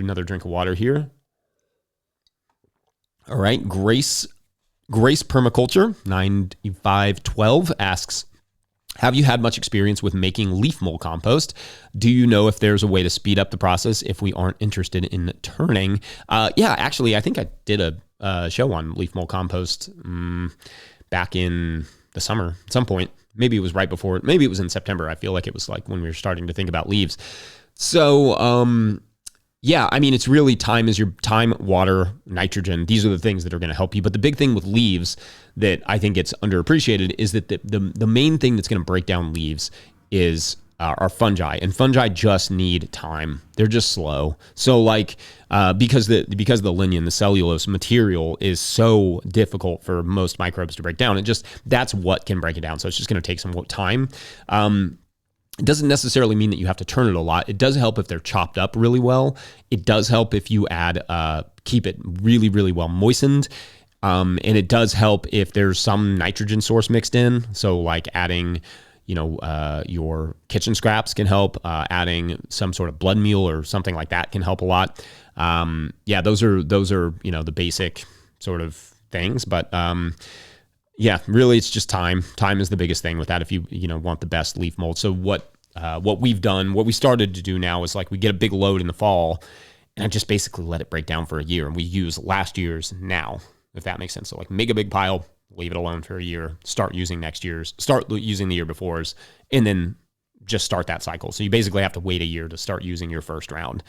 another drink of water here. All right. Grace Permaculture 9512 asks, have you had much experience with making leaf mold compost? Do you know if there's a way to speed up the process if we aren't interested in turning? Actually, I think I did a show on leaf mold compost back in the summer at some point. Maybe it was right before, maybe it was in September. I feel like it was like when we were starting to think about leaves. So, it's really time, water, nitrogen. These are the things that are going to help you. But the big thing with leaves that I think it's underappreciated is that the main thing that's going to break down leaves is are fungi, and fungi just need time. They're just slow. So because the lignin, the cellulose material, is so difficult for most microbes to break down, that's what can break it down. So it's just going to take some time. It doesn't necessarily mean that you have to turn it a lot. It does help if they're chopped up really well. It does help if you keep it really, really well moistened. And it does help if there's some nitrogen source mixed in. So like adding, your kitchen scraps can help. Adding some sort of blood meal or something like that can help a lot. Those are, the basic sort of things. But, really it's just time. Time is the biggest thing with that if you want the best leaf mold. So what we've done, what we started to do now is like we get a big load in the fall and I just basically let it break down for a year, and we use last year's now, if that makes sense. So like make a big pile, leave it alone for a year, start using the year before's, and then just start that cycle. So you basically have to wait a year to start using your first round.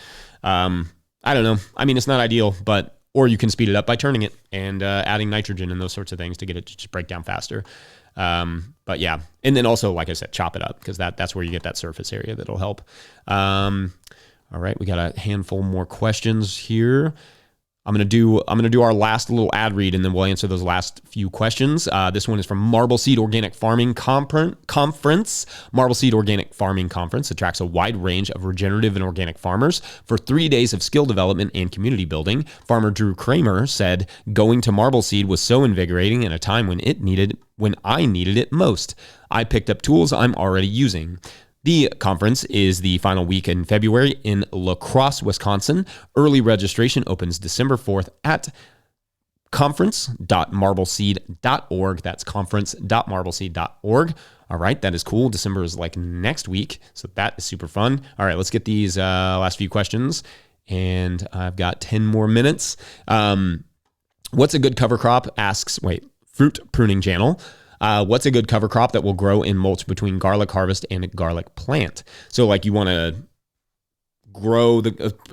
I don't know. It's not ideal, but or you can speed it up by turning it and adding nitrogen and those sorts of things to get it to just break down faster. But yeah, and then also, like I said, chop it up because that's where you get that surface area that'll help. All right, we got a handful more questions here. I'm gonna do our last little ad read, and then we'll answer those last few questions. This one is from Marble Seed Organic Farming Conference. Marble Seed Organic Farming Conference attracts a wide range of regenerative and organic farmers for 3 days of skill development and community building. Farmer Drew Kramer said, "Going to Marble Seed was so invigorating in a time when I needed it most. I picked up tools I'm already using." The conference is the final week in February in La Crosse, Wisconsin. Early registration opens December 4th at conference.marbleseed.org. That's conference.marbleseed.org. All right, that is cool. December is like next week, so that is super fun. All right, let's get these last few questions, and I've got 10 more minutes. What's a good cover crop? Fruit Pruning Channel. What's a good cover crop that will grow in mulch between garlic harvest and garlic plant? So like you want to grow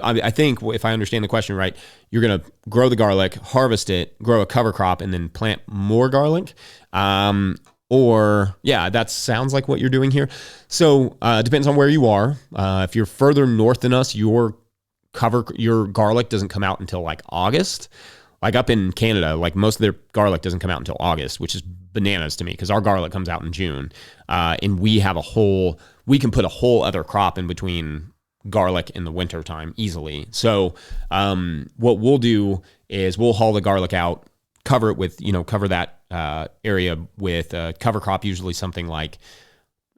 I think if I understand the question right, you're going to grow the garlic, harvest it, grow a cover crop, and then plant more garlic. That sounds like what you're doing here. So it depends on where you are. If you're further north than us, your garlic doesn't come out until like August. Like up in Canada, like most of their garlic doesn't come out until August, which is bananas to me because our garlic comes out in June. And we can put a whole other crop in between garlic in the winter time easily. So what we'll do is we'll haul the garlic out, cover that area with a cover crop, usually something like,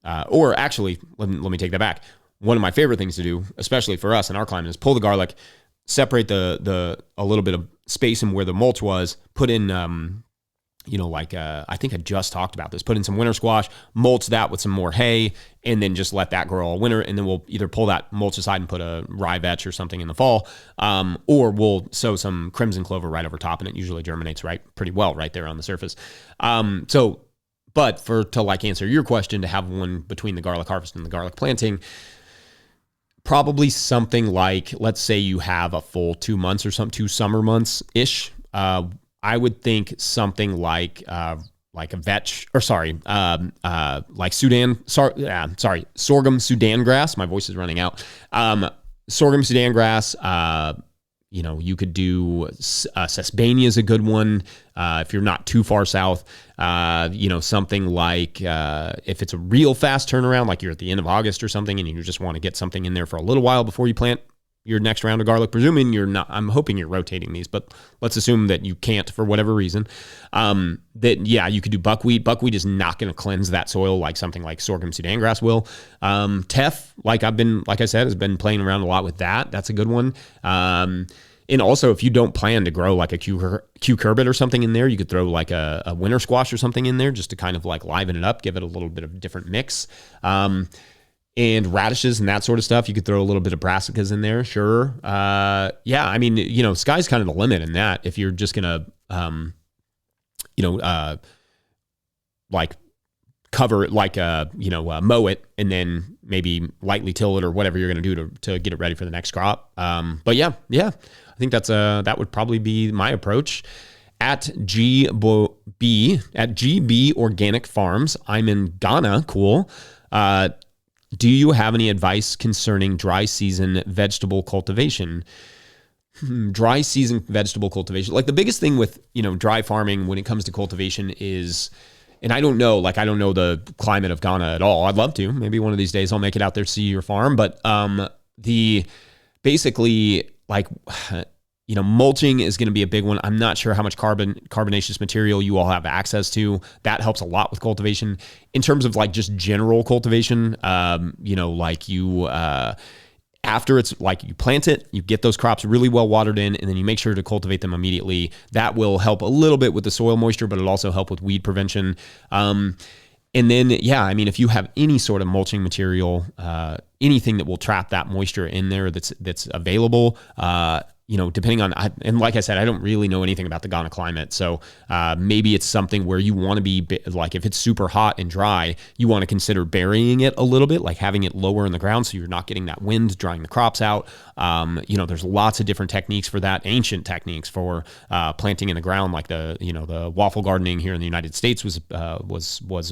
let me take that back. One of my favorite things to do, especially for us in our climate, is pull the garlic, separate a little bit of space in where the mulch was, put in, I think I just talked about this, put in some winter squash, mulch that with some more hay, and then just let that grow all winter. And then we'll either pull that mulch aside and put a rye vetch or something in the fall, or we'll sow some crimson clover right over top, and it usually germinates pretty well right there on the surface. To answer your question, to have one between the garlic harvest and the garlic planting, probably something like, let's say you have a full 2 months or 2 summer months ish. I would think something like a vetch, sorghum Sudan grass. My voice is running out. Sorghum Sudan grass. You could do Sesbania is a good one if you're not too far south. Something like if it's a real fast turnaround, like you're at the end of August or something, and you just want to get something in there for a little while before you plant your next round of garlic, presuming you're not. I'm hoping you're rotating these, but let's assume that you can't for whatever reason. You could do buckwheat. Buckwheat is not going to cleanse that soil like something like sorghum Sudan grass will. Teff, like I said, has been playing around a lot with that. That's a good one. And also, if you don't plan to grow like a cucurbit or something in there, you could throw like a winter squash or something in there just to kind of like liven it up, give it a little bit of different mix. And radishes and that sort of stuff. You could throw a little bit of brassicas in there, sure. Sky's kind of the limit in that. If you're just gonna, cover it, mow it, and then maybe lightly till it or whatever you're gonna do to get it ready for the next crop. I think that would probably be my approach. At GB Organic Farms, I'm in Ghana. Cool. Do you have any advice concerning dry season vegetable cultivation? Dry season vegetable cultivation. Like the biggest thing with, dry farming when it comes to cultivation is, and I don't know the climate of Ghana at all. I'd love to. Maybe one of these days I'll make it out there to see your farm. But mulching is going to be a big one. I'm not sure how much carbonaceous material you all have access to. That helps a lot with cultivation. In terms of like just general cultivation, after it's like you plant it, you get those crops really well watered in, and then you make sure to cultivate them immediately. That will help a little bit with the soil moisture, but it'll also help with weed prevention. And then, if you have any sort of mulching material, anything that will trap that moisture in there that's available, depending on, and like I said, I don't really know anything about the Ghana climate. So maybe it's something where you want to be like, if it's super hot and dry, you want to consider burying it a little bit, like having it lower in the ground so you're not getting that wind drying the crops out. There's lots of different techniques for that, ancient techniques for planting in the ground, like the waffle gardening here in the United States was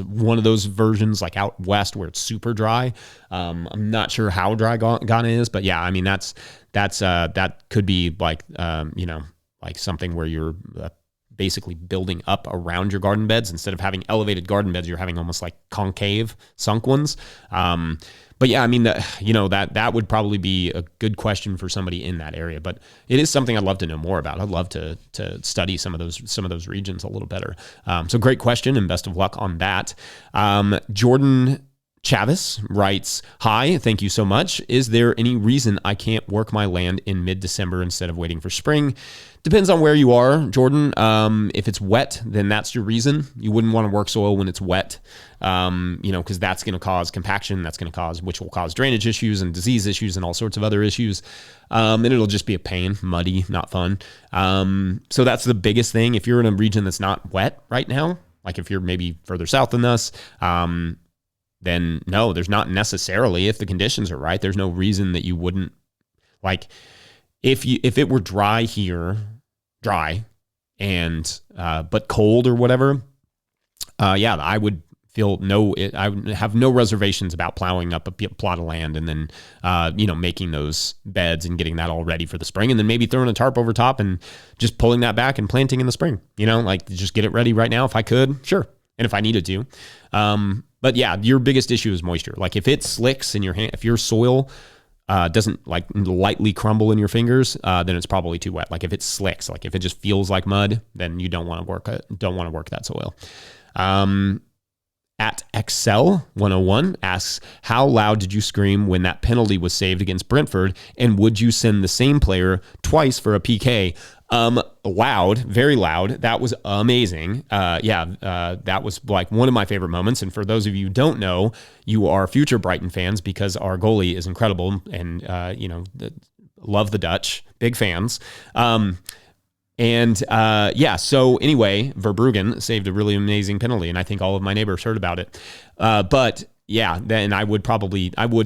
one of those versions, like out west where it's super dry. I'm not sure how dry Ghana is, but yeah, I mean, that could be like, like something where you're basically building up around your garden beds. Instead of having elevated garden beds, you're having almost like concave sunk ones. But yeah, I mean, that would probably be a good question for somebody in that area, but it is something I'd love to know more about. I'd love to study some of those regions a little better. So great question, and best of luck on that. Jordan Chavis writes, "Hi, thank you so much. Is there any reason I can't work my land in mid-December instead of waiting for spring?" Depends on where you are, Jordan. If it's wet, then that's your reason. You wouldn't want to work soil when it's wet, because that's going to cause compaction. Which will cause drainage issues and disease issues and all sorts of other issues. And it'll just be a pain, muddy, not fun. So that's the biggest thing. If you're in a region that's not wet right now, like if you're maybe further south than us, then no, there's not necessarily, if the conditions are right, there's no reason that you wouldn't, like, if it were dry here, and but cold or whatever, yeah, I would I would have no reservations about plowing up a plot of land and then making those beds and getting that all ready for the spring, and then maybe throwing a tarp over top and just pulling that back and planting in the spring. Like just get it ready right now if I could, sure, and if I needed to. But yeah, your biggest issue is moisture. Like if it slicks in your hand, if your soil doesn't like lightly crumble in your fingers, then it's probably too wet. Like if it slicks, like if it just feels like mud, then you don't want to work that soil. At Excel 101 asks, how loud did you scream when that penalty was saved against Brentford? And would you send the same player twice for a PK? Loud, very loud. That was amazing. That was like one of my favorite moments. And for those of you who don't know, you are future Brighton fans because our goalie is incredible and, love the Dutch, big fans. So anyway, Verbruggen saved a really amazing penalty, and I think all of my neighbors heard about it. But yeah, then I would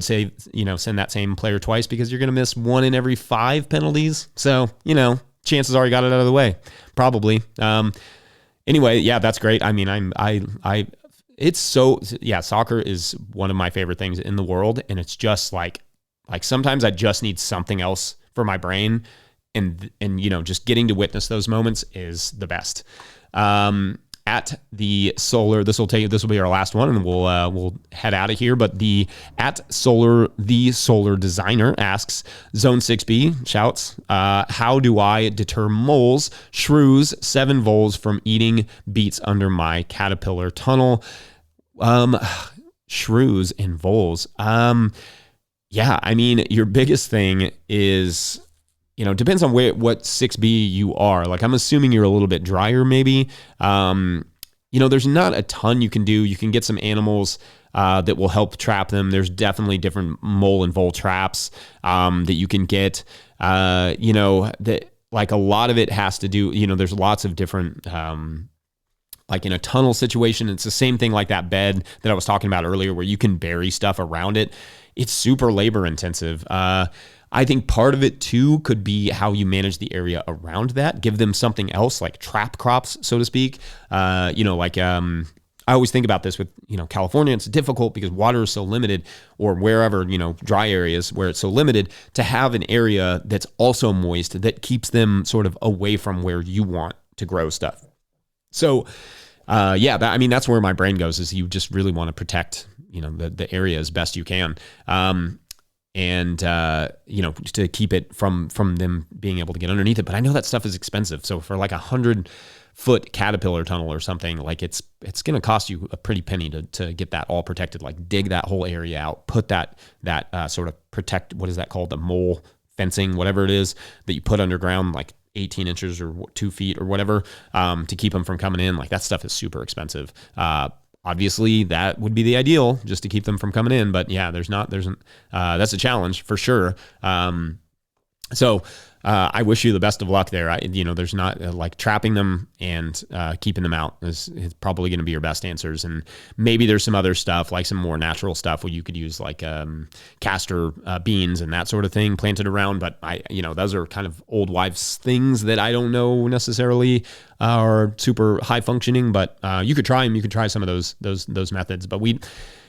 say, send that same player twice because you're going to miss 1 in every 5 penalties. So, chances are you got it out of the way, probably. Anyway, yeah, that's great. I mean, soccer is one of my favorite things in the world. And it's just like sometimes I just need something else for my brain. And just getting to witness those moments is the best. At the Solar, this will be our last one, and we'll head out of here. But the Solar Designer asks, Zone 6B shouts, how do I deter moles, shrews, 7 voles from eating beets under my caterpillar tunnel? Shrews and voles. Yeah, I mean, your biggest thing is, depends on what 6B you are. Like, I'm assuming you're a little bit drier, maybe. There's not a ton you can do. You can get some animals that will help trap them. There's definitely different mole and vole traps that you can get. That like a lot of it has to do. There's lots of different. Like in a tunnel situation, it's the same thing like that bed that I was talking about earlier, where you can bury stuff around it. It's super labor intensive. I think part of it too could be how you manage the area around that. Give them something else, like trap crops, so to speak. I always think about this with, California. It's difficult because water is so limited, or wherever, dry areas where it's so limited, to have an area that's also moist that keeps them sort of away from where you want to grow stuff. So, that's where my brain goes, is you just really want to protect, the area as best you can. To keep it from them being able to get underneath it. But I know that stuff is expensive. So for like 100-foot caterpillar tunnel or something, like it's going to cost you a pretty penny to get that all protected, like dig that whole area out, put that sort of protect, what is that called? The mole fencing, whatever it is that you put underground, like 18 inches or 2 feet or whatever, to keep them from coming in. Like that stuff is super expensive. Obviously, that would be the ideal, just to keep them from coming in. But yeah, that's a challenge for sure. So I wish you the best of luck there. There's not like trapping them and keeping them out is probably going to be your best answers. And maybe there's some other stuff, like some more natural stuff where you could use like castor beans and that sort of thing planted around. But those are kind of old wives things that I don't know necessarily are super high functioning. But you could try them. You could try some of those methods. But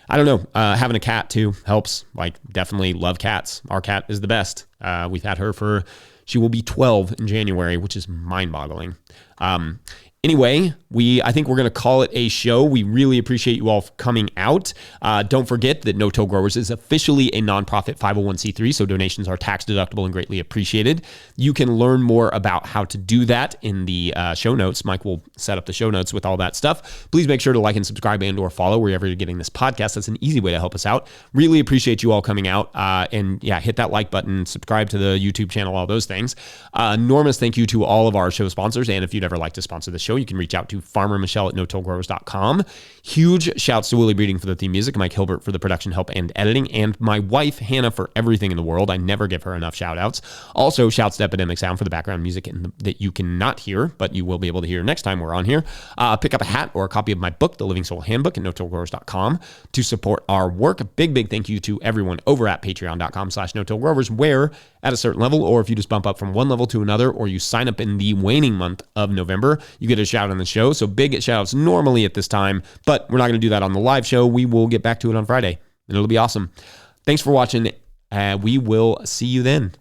I don't know. Having a cat too helps. Like, definitely love cats. Our cat is the best. We've had her she will be 12 in January, which is mind-boggling. Anyway, I think we're going to call it a show. We really appreciate you all coming out. Don't forget that No Till Growers is officially a nonprofit 501c3, so donations are tax deductible and greatly appreciated. You can learn more about how to do that in the show notes. Mike will set up the show notes with all that stuff. Please make sure to like and subscribe and or follow wherever you're getting this podcast. That's an easy way to help us out. Really appreciate you all coming out. And yeah, hit that like button, subscribe to the YouTube channel, all those things. Enormous thank you to all of our show sponsors. And if you'd ever like to sponsor the show, you can reach out to Farmer Michelle at notillgrowers.com. Huge shouts to Willie Breeding for the theme music, Mike Hilbert for the production help and editing, and my wife, Hannah, for everything in the world. I never give her enough shout outs. Also, shouts to Epidemic Sound for the background music that you cannot hear, but you will be able to hear next time we're on here. Pick up a hat or a copy of my book, The Living Soul Handbook, at notillgrowers.com to support our work. A big thank you to everyone over at patreon.com/notillgrowers, where at a certain level, or if you just bump up from one level to another, or you sign up in the waning month of November, you get a shout on the show. So big shout outs normally at this time, but we're not going to do that on the live show. We will get back to it on Friday, and it'll be awesome. Thanks for watching. We will see you then.